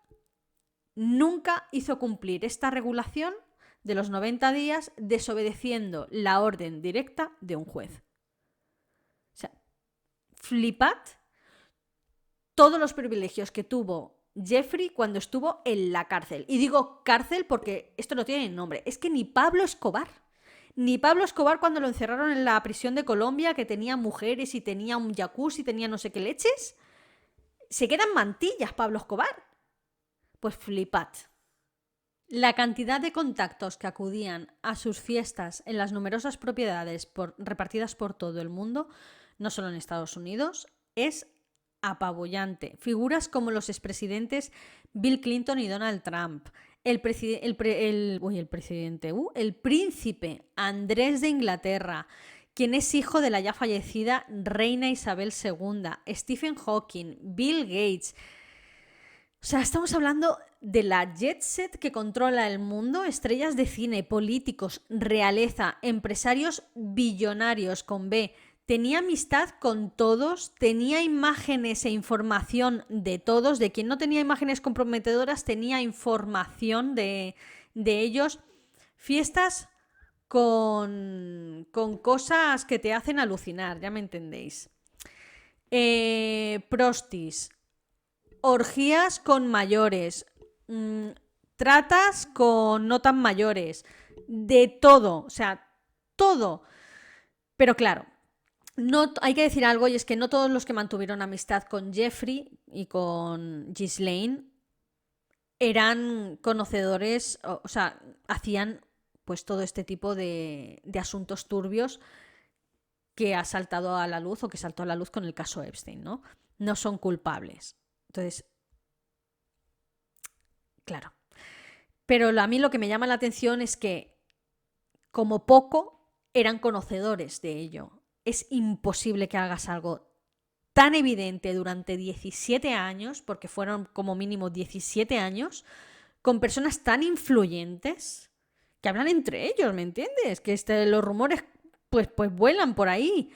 nunca hizo cumplir esta regulación de los 90 días, desobedeciendo la orden directa de un juez. O sea, flipad todos los privilegios que tuvo Jeffrey cuando estuvo en la cárcel. Y digo cárcel porque esto no tiene nombre. Es que ni Pablo Escobar cuando lo encerraron en la prisión de Colombia, que tenía mujeres y tenía un jacuzzi y tenía no sé qué leches, se quedan mantillas Pablo Escobar. Pues flipad. La cantidad de contactos que acudían a sus fiestas en las numerosas propiedades repartidas por todo el mundo, no solo en Estados Unidos, es apabullante. Figuras como los expresidentes Bill Clinton y Donald Trump, el príncipe Andrés de Inglaterra, quien es hijo de la ya fallecida reina Isabel II, Stephen Hawking, Bill Gates. O sea, estamos hablando de la jet set que controla el mundo, estrellas de cine, políticos, realeza, empresarios billonarios con B. Tenía amistad con todos, tenía imágenes e información de todos. De quien no tenía imágenes comprometedoras, tenía información de ellos. Fiestas con cosas que te hacen alucinar, ya me entendéis. Prostis. Orgías con mayores, tratas con no tan mayores, de todo, o sea, todo. Pero claro, no, hay que decir algo, y es que no todos los que mantuvieron amistad con Jeffrey y con Ghislaine eran conocedores, o sea, hacían pues todo este tipo de asuntos turbios que ha saltado a la luz o que saltó a la luz con el caso Epstein, ¿no? No son culpables. Entonces, claro. Pero a mí lo que me llama la atención es que, como poco, eran conocedores de ello. Es imposible que hagas algo tan evidente durante 17 años, porque fueron como mínimo 17 años, con personas tan influyentes que hablan entre ellos, ¿me entiendes? Que los rumores pues vuelan por ahí.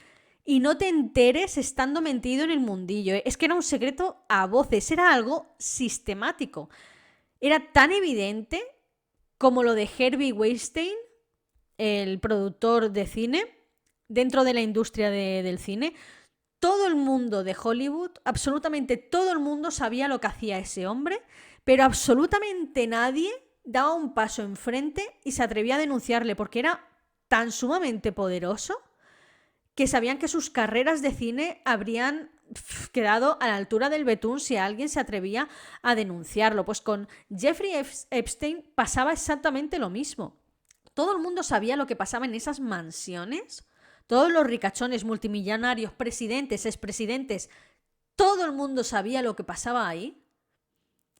Y no te enteres estando metido en el mundillo. Es que era un secreto a voces, era algo sistemático. Era tan evidente como lo de Harvey Weinstein, el productor de cine, dentro de la industria del cine. Todo el mundo de Hollywood, absolutamente todo el mundo sabía lo que hacía ese hombre, pero absolutamente nadie daba un paso enfrente y se atrevía a denunciarle, porque era tan sumamente poderoso que sabían que sus carreras de cine habrían quedado a la altura del betún si alguien se atrevía a denunciarlo. Pues con Jeffrey Epstein pasaba exactamente lo mismo. Todo el mundo sabía lo que pasaba en esas mansiones. Todos los ricachones, multimillonarios, presidentes, expresidentes, todo el mundo sabía lo que pasaba ahí,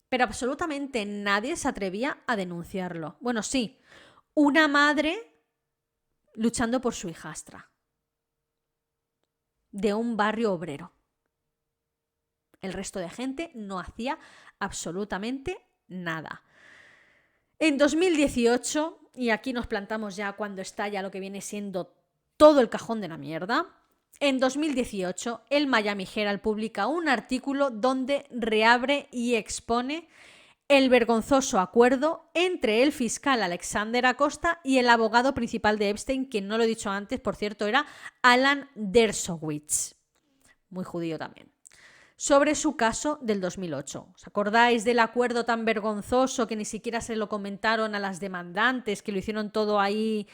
pero absolutamente nadie se atrevía a denunciarlo. Bueno, sí, una madre luchando por su hijastra de un barrio obrero. El resto de gente no hacía absolutamente nada. En 2018, y aquí nos plantamos ya cuando estalla lo que viene siendo todo el cajón de la mierda, en 2018 el Miami Herald publica un artículo donde reabre y expone el vergonzoso acuerdo entre el fiscal Alexander Acosta y el abogado principal de Epstein, quien no lo he dicho antes, por cierto, era Alan Dershowitz, muy judío también, sobre su caso del 2008. ¿Os acordáis del acuerdo tan vergonzoso que ni siquiera se lo comentaron a las demandantes, que lo hicieron todo ahí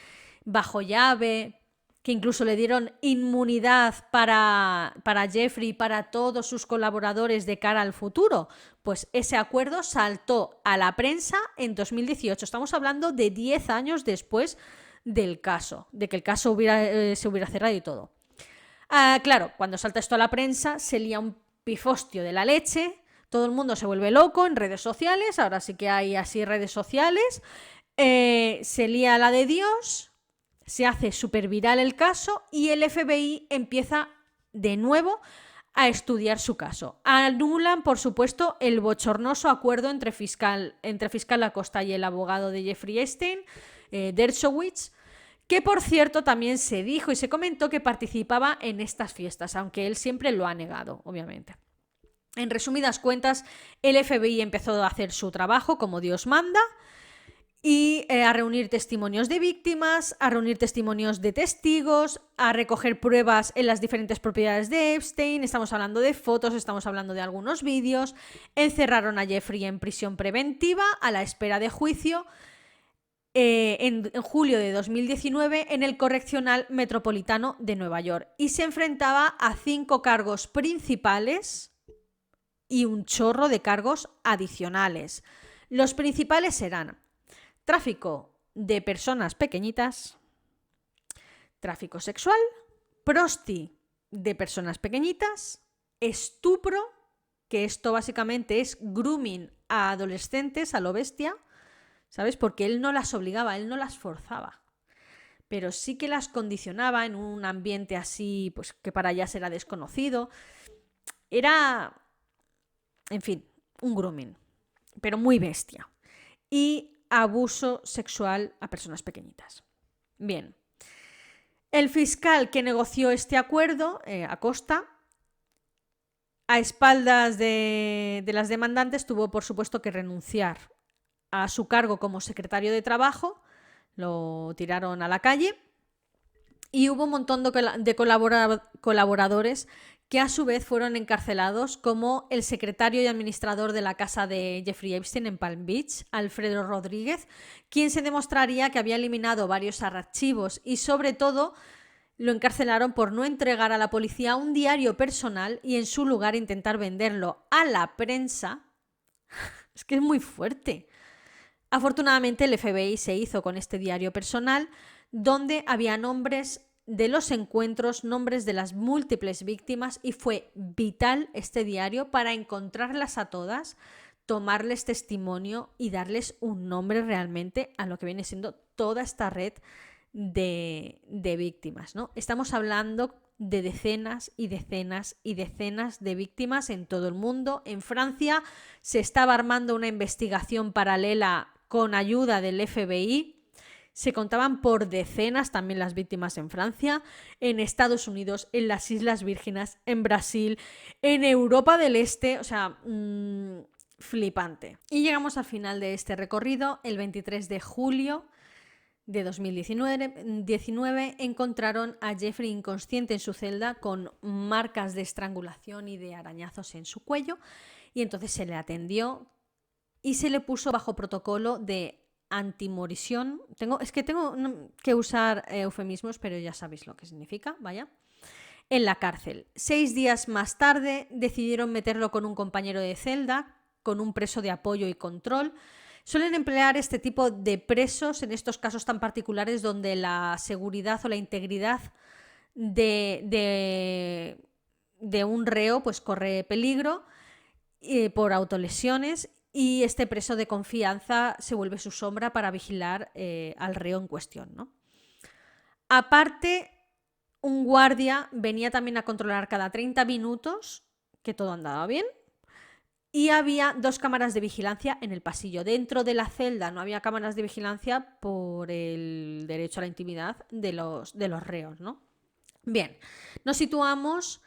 bajo llave, que incluso le dieron inmunidad para Jeffrey y para todos sus colaboradores de cara al futuro? Pues ese acuerdo saltó a la prensa en 2018. Estamos hablando de 10 años después del caso, de que el caso se hubiera cerrado y todo. Claro, cuando salta esto a la prensa se lía un pifostio de la leche, todo el mundo se vuelve loco en redes sociales, ahora sí que hay así redes sociales, se lía la de Dios. Se hace súper viral el caso y el FBI empieza de nuevo a estudiar su caso. Anulan, por supuesto, el bochornoso acuerdo entre fiscal Acosta y el abogado de Jeffrey Epstein, Dershowitz, que por cierto también se dijo y se comentó que participaba en estas fiestas, aunque él siempre lo ha negado, obviamente. En resumidas cuentas, el FBI empezó a hacer su trabajo como Dios manda. y a reunir testimonios de víctimas, a reunir testimonios de testigos, a recoger pruebas en las diferentes propiedades de Epstein. Estamos hablando de fotos, estamos hablando de algunos vídeos. Encerraron a Jeffrey en prisión preventiva a la espera de juicio en julio de 2019 en el Correccional Metropolitano de Nueva York y se enfrentaba a 5 cargos principales y un chorro de cargos adicionales. Los principales eran tráfico de personas pequeñitas, tráfico sexual, prosti de personas pequeñitas, estupro, que esto básicamente es grooming a adolescentes a lo bestia, ¿sabes? Porque él no las obligaba, él no las forzaba, pero sí que las condicionaba en un ambiente así, pues que para ellas era desconocido. Era, en fin, un grooming, pero muy bestia. Y abuso sexual a personas pequeñitas. Bien. El fiscal que negoció este acuerdo, Acosta, a espaldas de las demandantes, tuvo por supuesto que renunciar a su cargo como secretario de Trabajo, lo tiraron a la calle y hubo un montón de colaboradores que a su vez fueron encarcelados, como el secretario y administrador de la casa de Jeffrey Epstein en Palm Beach, Alfredo Rodríguez, quien se demostraría que había eliminado varios archivos y sobre todo lo encarcelaron por no entregar a la policía un diario personal y en su lugar intentar venderlo a la prensa. Es que es muy fuerte. Afortunadamente el FBI se hizo con este diario personal donde había nombres de los encuentros, nombres de las múltiples víctimas y fue vital este diario para encontrarlas a todas, tomarles testimonio y darles un nombre realmente a lo que viene siendo toda esta red de víctimas, ¿no? Estamos hablando de decenas y decenas y decenas de víctimas en todo el mundo. En Francia se estaba armando una investigación paralela con ayuda del FBI. Se contaban por decenas también las víctimas en Francia, en Estados Unidos, en las Islas Vírgenes, en Brasil, en Europa del Este, o sea, flipante. Y llegamos al final de este recorrido. El 23 de julio de 2019 encontraron a Jeffrey inconsciente en su celda con marcas de estrangulación y de arañazos en su cuello y entonces se le atendió y se le puso bajo protocolo de antimorisión. Tengo que usar eufemismos, pero ya sabéis lo que significa, vaya. En la cárcel. 6 días más tarde decidieron meterlo con un compañero de celda, con un preso de apoyo y control. Suelen emplear este tipo de presos en estos casos tan particulares donde la seguridad o la integridad de un reo pues corre peligro por autolesiones y este preso de confianza se vuelve su sombra para vigilar al reo en cuestión, ¿no? Aparte, un guardia venía también a controlar cada 30 minutos que todo andaba bien. Y había 2 cámaras de vigilancia en el pasillo. Dentro de la celda no había cámaras de vigilancia por el derecho a la intimidad de los reos, ¿no? Bien, nos situamos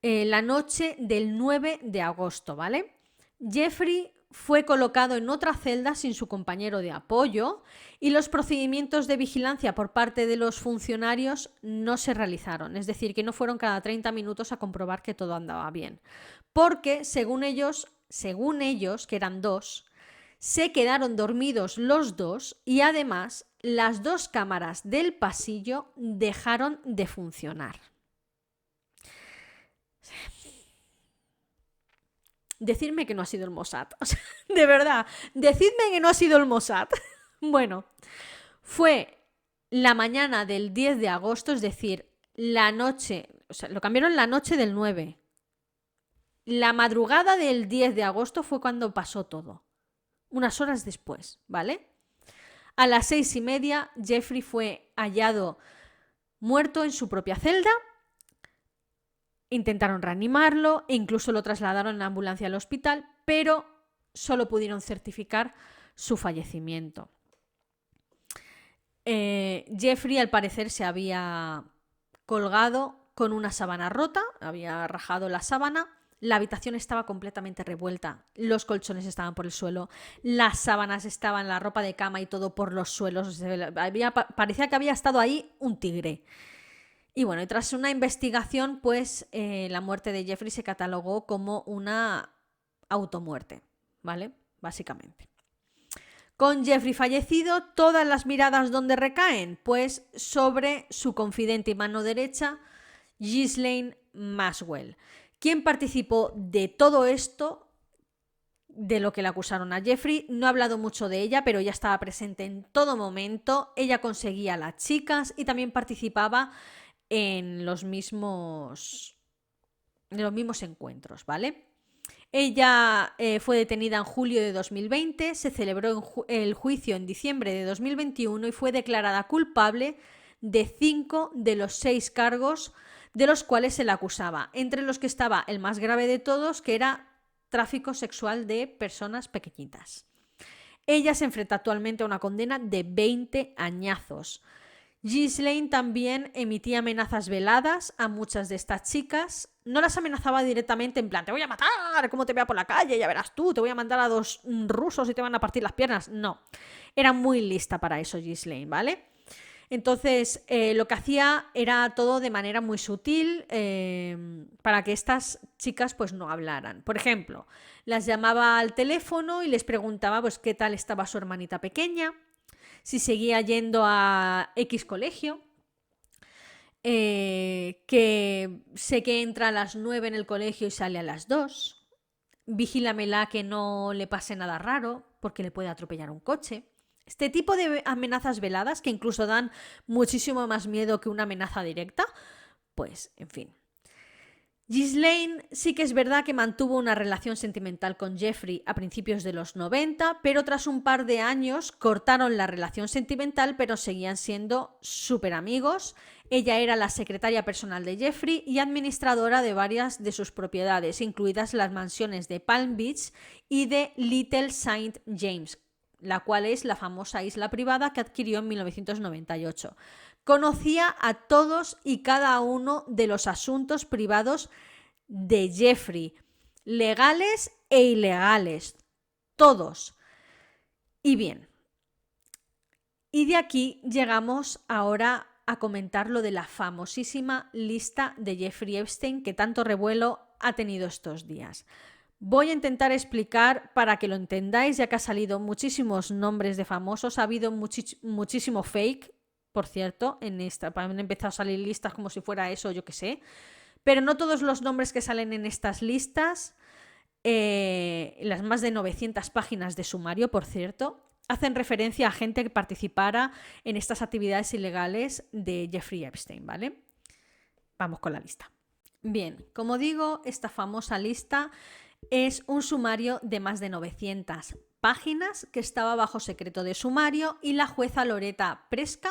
la noche del 9 de agosto, ¿vale? Jeffrey fue colocado en otra celda sin su compañero de apoyo y los procedimientos de vigilancia por parte de los funcionarios no se realizaron. Es decir, que no fueron cada 30 minutos a comprobar que todo andaba bien. Porque, según ellos, que eran 2, se quedaron dormidos los 2 y además las 2 cámaras del pasillo dejaron de funcionar. Decidme que no ha sido el Mossad. O sea, de verdad, decidme que no ha sido el Mossad. Bueno, fue la mañana del 10 de agosto, es decir, la noche, o sea, lo cambiaron la noche del 9. La madrugada del 10 de agosto fue cuando pasó todo. Unas horas después, ¿vale? A las 6:30, Jeffrey fue hallado muerto en su propia celda. Intentaron reanimarlo e incluso lo trasladaron en ambulancia al hospital, pero solo pudieron certificar su fallecimiento. Jeffrey, al parecer, se había colgado con una sábana rota, había rajado la sábana, La habitación estaba completamente revuelta, los colchones estaban por el suelo, las sábanas estaban, la ropa de cama y todo por los suelos. Parecía que había estado ahí un tigre. Y bueno, y tras una investigación, pues la muerte de Jeffrey se catalogó como una automuerte, ¿vale? Básicamente. Con Jeffrey fallecido, todas las miradas ¿dónde recaen? Pues sobre su confidente y mano derecha, Ghislaine Maxwell, quien participó de todo esto, de lo que le acusaron a Jeffrey. No ha hablado mucho de ella, pero ella estaba presente en todo momento. Ella conseguía a las chicas y también participaba en los mismos encuentros, ¿vale? Ella fue detenida en julio de 2020, se celebró el juicio en diciembre de 2021 y fue declarada culpable de 5 de los 6 cargos de los cuales se le acusaba, entre los que estaba el más grave de todos, que era tráfico sexual de personas pequeñitas. Ella se enfrenta actualmente a una condena de 20 añazos. Ghislaine también emitía amenazas veladas a muchas de estas chicas. No las amenazaba directamente en plan, te voy a matar, como te vea por la calle, ya verás tú, te voy a mandar a 2 rusos y te van a partir las piernas. No, era muy lista para eso Ghislaine, ¿vale? Entonces, lo que hacía era todo de manera muy sutil para que estas chicas pues no hablaran. Por ejemplo, las llamaba al teléfono y les preguntaba pues qué tal estaba su hermanita pequeña, si seguía yendo a X colegio, que sé que entra a las 9 en el colegio y sale a las 2, vigílamela que no le pase nada raro porque le puede atropellar un coche. Este tipo de amenazas veladas, que incluso dan muchísimo más miedo que una amenaza directa, pues, en fin. Ghislaine sí que es verdad que mantuvo una relación sentimental con Jeffrey a principios de los 90, pero tras un par de años cortaron la relación sentimental, pero seguían siendo súper amigos. Ella era la secretaria personal de Jeffrey y administradora de varias de sus propiedades, incluidas las mansiones de Palm Beach y de Little Saint James, la cual es la famosa isla privada que adquirió en 1998. Conocía a todos y cada uno de los asuntos privados de Jeffrey, legales e ilegales, todos. Y bien, y de aquí llegamos ahora a comentar lo de la famosísima lista de Jeffrey Epstein que tanto revuelo ha tenido estos días. Voy a intentar explicar para que lo entendáis, ya que ha salido muchísimos nombres de famosos, ha habido muchísimo fake, por cierto, han empezado a salir listas como si fuera eso, yo qué sé, pero no todos los nombres que salen en estas listas, las más de 900 páginas de sumario, por cierto, hacen referencia a gente que participara en estas actividades ilegales de Jeffrey Epstein, ¿vale? Vamos con la lista. Bien, como digo, esta famosa lista es un sumario de más de 900 páginas que estaba bajo secreto de sumario y la jueza Loretta Preska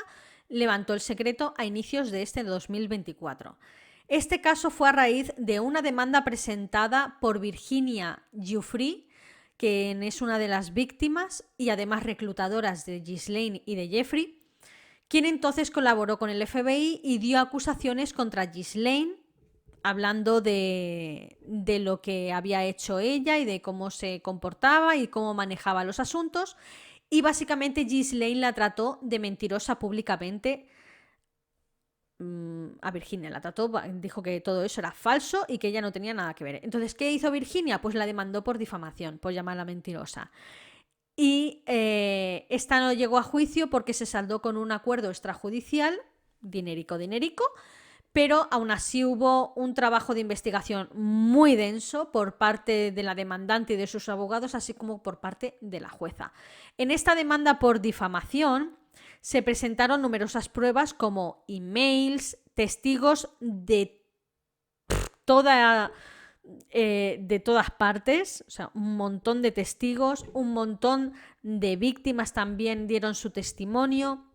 levantó el secreto a inicios de este 2024. Este caso fue a raíz de una demanda presentada por Virginia Giuffre, que es una de las víctimas y además reclutadoras de Ghislaine y de Jeffrey, quien entonces colaboró con el FBI y dio acusaciones contra Ghislaine, hablando de lo que había hecho ella y de cómo se comportaba y cómo manejaba los asuntos. Y básicamente Ghislaine la trató de mentirosa públicamente a Virginia. La trató, dijo que todo eso era falso y que ella no tenía nada que ver. Entonces, ¿qué hizo Virginia? Pues la demandó por difamación, por llamarla mentirosa. Y esta no llegó a juicio porque se saldó con un acuerdo extrajudicial, dinerico, pero aún así hubo un trabajo de investigación muy denso por parte de la demandante y de sus abogados, así como por parte de la jueza. En esta demanda por difamación se presentaron numerosas pruebas como emails, testigos de todas partes, o sea, un montón de testigos, un montón de víctimas también dieron su testimonio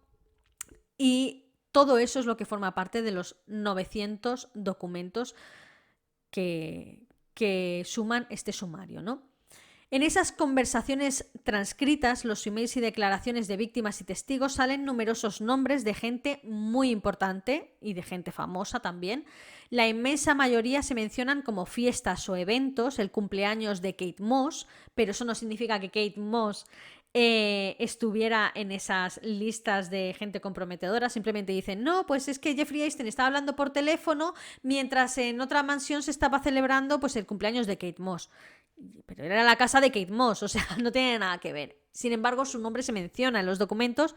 y todo eso es lo que forma parte de los 900 documentos que suman este sumario, ¿no? En esas conversaciones transcritas, los emails y declaraciones de víctimas y testigos salen numerosos nombres de gente muy importante y de gente famosa también. La inmensa mayoría se mencionan como fiestas o eventos, el cumpleaños de Kate Moss, pero eso no significa que Kate Moss estuviera en esas listas de gente comprometedora. Simplemente dicen, no, pues es que Jeffrey Epstein estaba hablando por teléfono mientras en otra mansión se estaba celebrando pues el cumpleaños de Kate Moss. Pero era la casa de Kate Moss, o sea, no tiene nada que ver. Sin embargo, su nombre se menciona en los documentos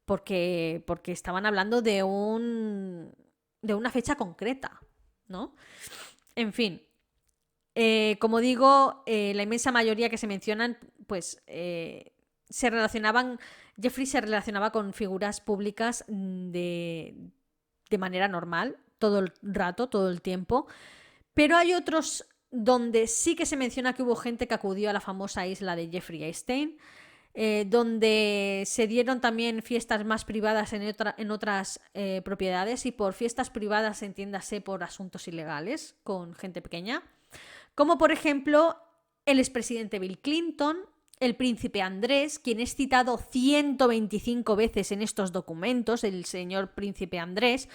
porque estaban hablando de una fecha concreta, ¿no? En fin, como digo, la inmensa mayoría que se mencionan, pues Jeffrey se relacionaba con figuras públicas de manera normal, todo el rato, todo el tiempo, pero hay otros donde sí que se menciona que hubo gente que acudió a la famosa isla de Jeffrey Epstein, donde se dieron también fiestas más privadas en otras propiedades, y por fiestas privadas entiéndase por asuntos ilegales con gente pequeña, como por ejemplo el expresidente Bill Clinton, el príncipe Andrés, quien es citado 125 veces en estos documentos, el señor príncipe Andrés.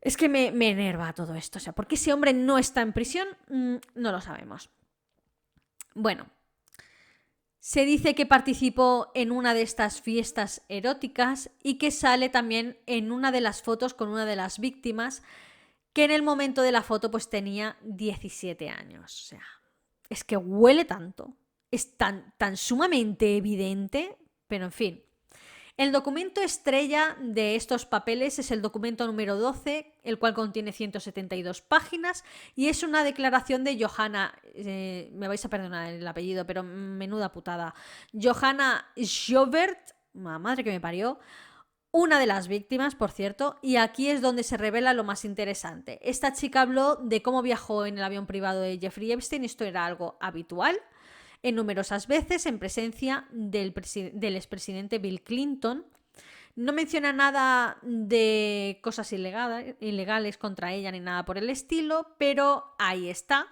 Es que me enerva todo esto. O sea, ¿por qué ese hombre no está en prisión? No lo sabemos. Bueno, se dice que participó en una de estas fiestas eróticas y que sale también en una de las fotos con una de las víctimas, que en el momento de la foto pues tenía 17 años. O sea, es que huele tanto. Es tan sumamente evidente, pero en fin. El documento estrella de estos papeles es el documento número 12, el cual contiene 172 páginas y es una declaración de Johanna, me vais a perdonar el apellido, pero menuda putada, Johanna Sjoberg, madre que me parió, una de las víctimas, por cierto, y aquí es donde se revela lo más interesante. Esta chica habló de cómo viajó en el avión privado de Jeffrey Epstein. Esto era algo habitual en numerosas veces en presencia del expresidente Bill Clinton. No menciona nada de cosas ilegales contra ella ni nada por el estilo, pero ahí está.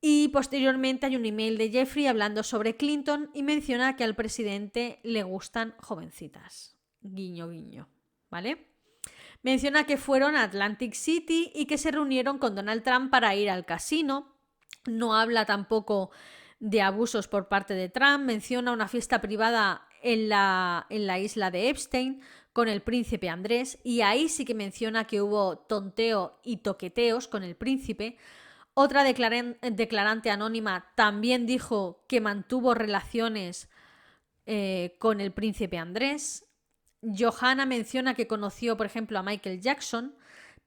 Y posteriormente hay un email de Jeffrey hablando sobre Clinton y menciona que al presidente le gustan jovencitas. Guiño, guiño, ¿vale? Menciona que fueron a Atlantic City y que se reunieron con Donald Trump para ir al casino. No habla tampoco de abusos por parte de Trump. Menciona una fiesta privada en la isla de Epstein con el príncipe Andrés, y ahí sí que menciona que hubo tonteo y toqueteos con el príncipe. Otra declarante anónima también dijo que mantuvo relaciones con el príncipe Andrés. Johanna menciona que conoció, por ejemplo, a Michael Jackson,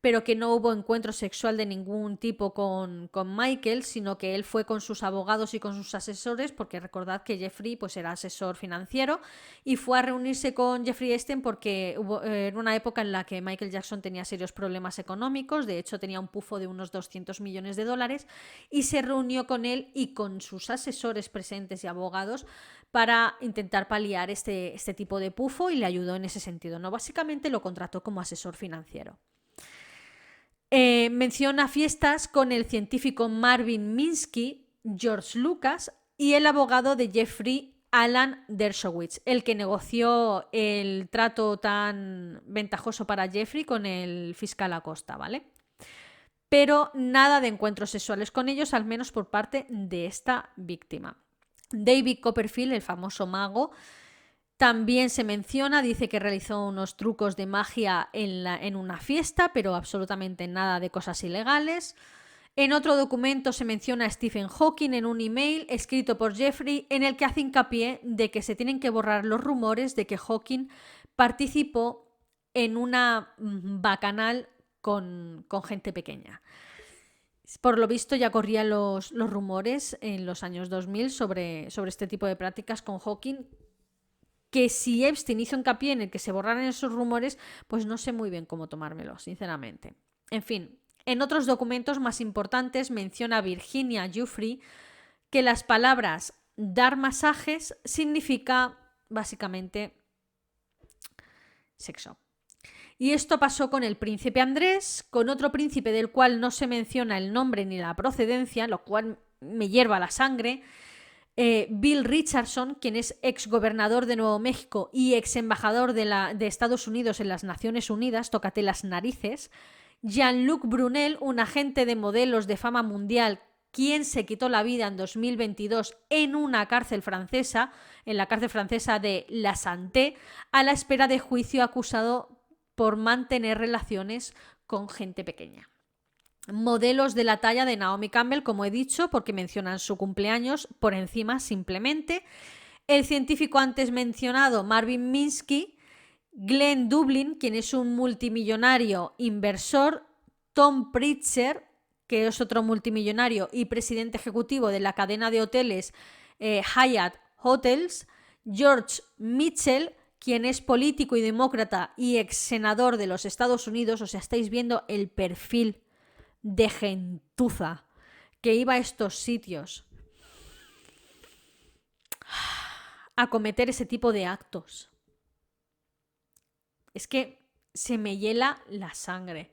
pero que no hubo encuentro sexual de ningún tipo con Michael, sino que él fue con sus abogados y con sus asesores, porque recordad que Jeffrey pues, era asesor financiero, y fue a reunirse con Jeffrey Epstein porque era una época en la que Michael Jackson tenía serios problemas económicos. De hecho tenía un pufo de unos $200 millones, y se reunió con él y con sus asesores presentes y abogados para intentar paliar este tipo de pufo, y le ayudó en ese sentido, ¿no? Básicamente lo contrató como asesor financiero. Menciona fiestas con el científico Marvin Minsky, George Lucas y el abogado de Jeffrey, Alan Dershowitz, el que negoció el trato tan ventajoso para Jeffrey con el fiscal Acosta, ¿vale? Pero nada de encuentros sexuales con ellos, al menos por parte de esta víctima. David Copperfield, el famoso mago, también se menciona, dice que realizó unos trucos de magia en una fiesta, pero absolutamente nada de cosas ilegales. En otro documento se menciona a Stephen Hawking en un email escrito por Jeffrey, en el que hace hincapié de que se tienen que borrar los rumores de que Hawking participó en una bacanal con gente pequeña. Por lo visto ya corrían los rumores en los años 2000 sobre este tipo de prácticas con Hawking, que si Epstein hizo hincapié en el que se borraran esos rumores, pues no sé muy bien cómo tomármelo, sinceramente. En fin, en otros documentos más importantes menciona Virginia Giuffre que las palabras dar masajes significa básicamente sexo. Y esto pasó con el príncipe Andrés, con otro príncipe del cual no se menciona el nombre ni la procedencia, lo cual me hierva la sangre. Bill Richardson, quien es exgobernador de Nuevo México y ex embajador de Estados Unidos en las Naciones Unidas, tócate las narices. Jean-Luc Brunel, un agente de modelos de fama mundial, quien se quitó la vida en 2022 en una cárcel francesa, en la cárcel francesa de La Santé, a la espera de juicio, acusado por mantener relaciones con gente pequeña. Modelos de la talla de Naomi Campbell, como he dicho, porque mencionan su cumpleaños por encima simplemente. El científico antes mencionado, Marvin Minsky. Glenn Dublin, quien es un multimillonario inversor. Tom Pritzker, que es otro multimillonario y presidente ejecutivo de la cadena de hoteles Hyatt Hotels. George Mitchell, quien es político y demócrata y ex senador de los Estados Unidos. O sea, estáis viendo el perfil de gentuza que iba a estos sitios a cometer ese tipo de actos. Es que se me hiela la sangre.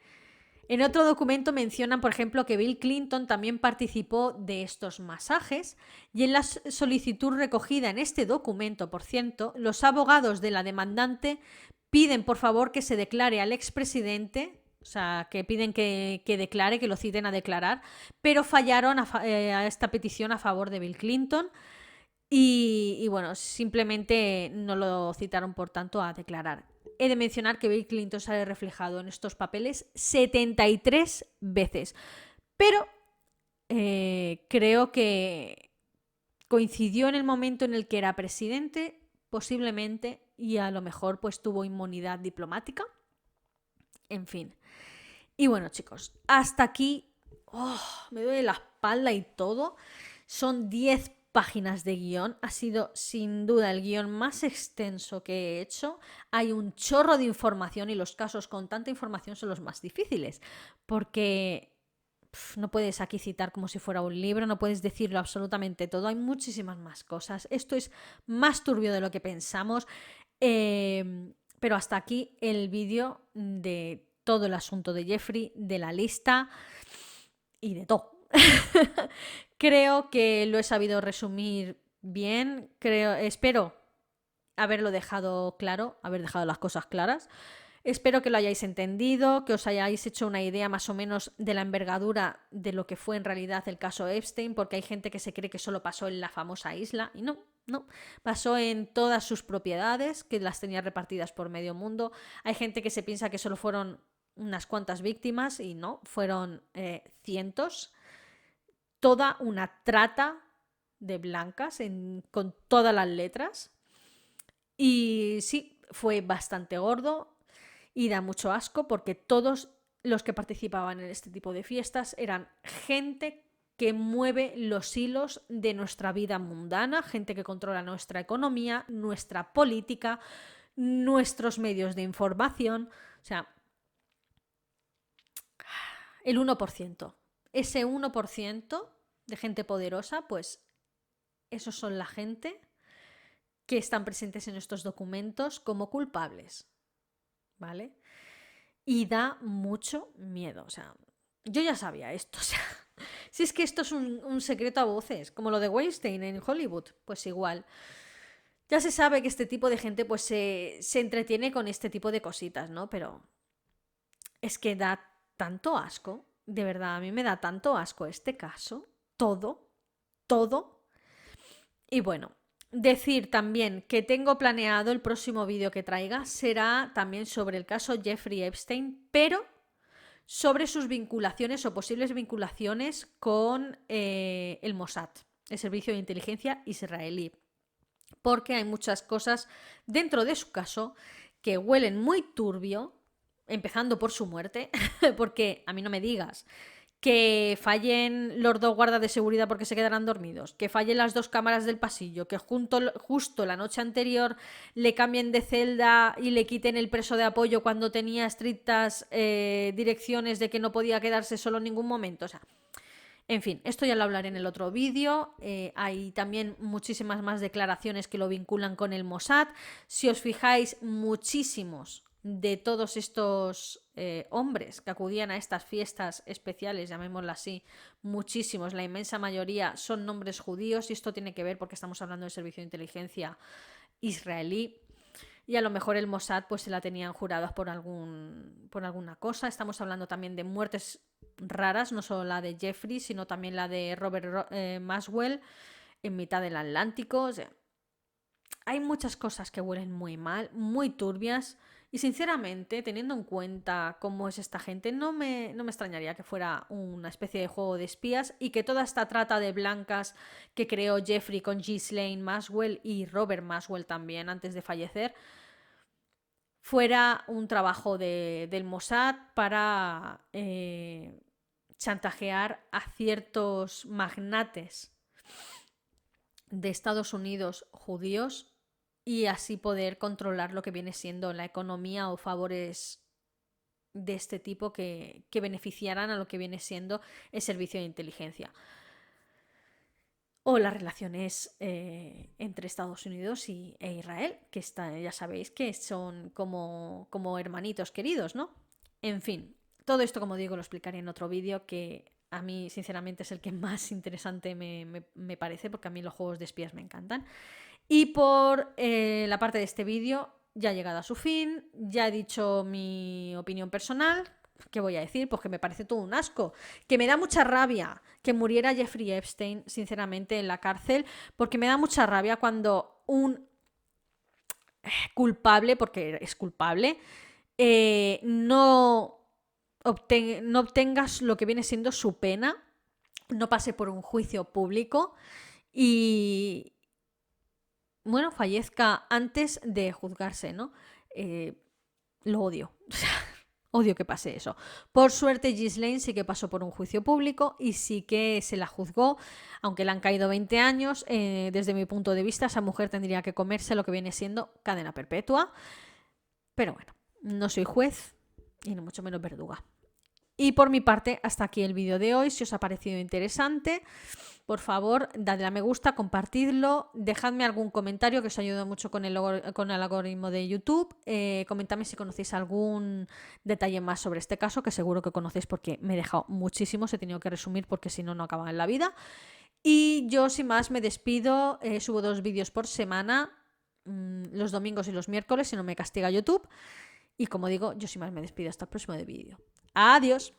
En otro documento mencionan, por ejemplo, que Bill Clinton también participó de estos masajes, y en la solicitud recogida en este documento, por cierto, los abogados de la demandante piden, por favor, que se declare al expresidente. O sea, que piden que declare, que lo citen a declarar, pero fallaron a esta petición a favor de Bill Clinton y bueno, simplemente no lo citaron, por tanto, a declarar. He de mencionar que Bill Clinton sale reflejado en estos papeles 73 veces, pero creo que coincidió en el momento en el que era presidente, posiblemente, y a lo mejor pues tuvo inmunidad diplomática. En fin. Y bueno, chicos, hasta aquí me duele la espalda y todo. Son 10 páginas de guión. Ha sido sin duda el guión más extenso que he hecho. Hay un chorro de información y los casos con tanta información son los más difíciles, porque no puedes aquí citar como si fuera un libro, no puedes decirlo absolutamente todo. Hay muchísimas más cosas. Esto es más turbio de lo que pensamos. Pero hasta aquí el vídeo de todo el asunto de Jeffrey, de la lista y de todo. Creo que lo he sabido resumir bien. Espero haberlo dejado claro, haber dejado las cosas claras. Espero que lo hayáis entendido, que os hayáis hecho una idea más o menos de la envergadura de lo que fue en realidad el caso Epstein, porque hay gente que se cree que solo pasó en la famosa isla, y no, pasó en todas sus propiedades, que las tenía repartidas por medio mundo. Hay gente que se piensa que solo fueron unas cuantas víctimas, y no, fueron cientos. Toda una trata de blancas con todas las letras. Y sí, fue bastante gordo. Y da mucho asco porque todos los que participaban en este tipo de fiestas eran gente que mueve los hilos de nuestra vida mundana, gente que controla nuestra economía, nuestra política, nuestros medios de información. O sea, el 1%. Ese 1% de gente poderosa, pues esos son la gente que están presentes en estos documentos como culpables. ¿Vale? Y da mucho miedo. O sea, yo ya sabía esto. O sea, si es que esto es un secreto a voces, como lo de Weinstein en Hollywood, pues igual. Ya se sabe que este tipo de gente pues se entretiene con este tipo de cositas, ¿no? Pero es que da tanto asco. De verdad, a mí me da tanto asco este caso. Todo. Y bueno, decir también que tengo planeado el próximo vídeo que traiga será también sobre el caso Jeffrey Epstein, pero sobre sus vinculaciones o posibles vinculaciones con el Mossad, el servicio de inteligencia israelí, porque hay muchas cosas dentro de su caso que huelen muy turbio, empezando por su muerte, porque a mí no me digas que fallen los 2 guardas de seguridad porque se quedarán dormidos, que fallen las 2 cámaras del pasillo, que justo la noche anterior le cambien de celda y le quiten el preso de apoyo cuando tenía estrictas direcciones de que no podía quedarse solo en ningún momento. O sea, en fin, esto ya lo hablaré en el otro vídeo. Hay también muchísimas más declaraciones que lo vinculan con el Mossad. Si os fijáis, muchísimos de todos estos hombres que acudían a estas fiestas especiales, llamémosla así, muchísimos, la inmensa mayoría son nombres judíos, y esto tiene que ver porque estamos hablando del servicio de inteligencia israelí, y a lo mejor el Mossad pues se la tenían juradas por alguna cosa. Estamos hablando también de muertes raras, no solo la de Jeffrey, sino también la de Robert Maxwell en mitad del Atlántico. O sea, hay muchas cosas que huelen muy mal, muy turbias, y sinceramente, teniendo en cuenta cómo es esta gente, no me extrañaría que fuera una especie de juego de espías, y que toda esta trata de blancas que creó Jeffrey con Ghislaine Maxwell y Robert Maxwell también antes de fallecer, fuera un trabajo del Mossad para chantajear a ciertos magnates de Estados Unidos judíos, y así poder controlar lo que viene siendo la economía o favores de este tipo que beneficiaran a lo que viene siendo el servicio de inteligencia o las relaciones entre Estados Unidos e Israel, que ya sabéis que son como hermanitos queridos, ¿no? En fin, todo esto, como digo, lo explicaré en otro vídeo, que a mí sinceramente es el que más interesante me parece, porque a mí los juegos de espías me encantan. Y por la parte de este vídeo ya ha llegado a su fin, ya he dicho mi opinión personal. ¿Qué voy a decir? Pues que me parece todo un asco, que me da mucha rabia que muriera Jeffrey Epstein, sinceramente, en la cárcel, porque me da mucha rabia cuando un culpable, porque es culpable, no obtengas lo que viene siendo su pena, no pase por un juicio público y, bueno, fallezca antes de juzgarse, ¿no? Lo odio. Odio que pase eso. Por suerte, Ghislaine sí que pasó por un juicio público y sí que se la juzgó, aunque le han caído 20 años. Desde mi punto de vista, esa mujer tendría que comerse lo que viene siendo cadena perpetua. Pero bueno, no soy juez y no mucho menos verduga. Y por mi parte, hasta aquí el vídeo de hoy. Si os ha parecido interesante, por favor, dadle a me gusta, compartidlo, dejadme algún comentario, que os ayuda mucho con el algoritmo de YouTube. Comentadme si conocéis algún detalle más sobre este caso, que seguro que conocéis porque me he dejado muchísimos, he tenido que resumir porque si no, no acababa en la vida. Y yo, sin más, me despido. Subo 2 vídeos por semana, los domingos y los miércoles, si no me castiga YouTube. Y como digo, yo sin más me despido hasta el próximo vídeo. Adiós.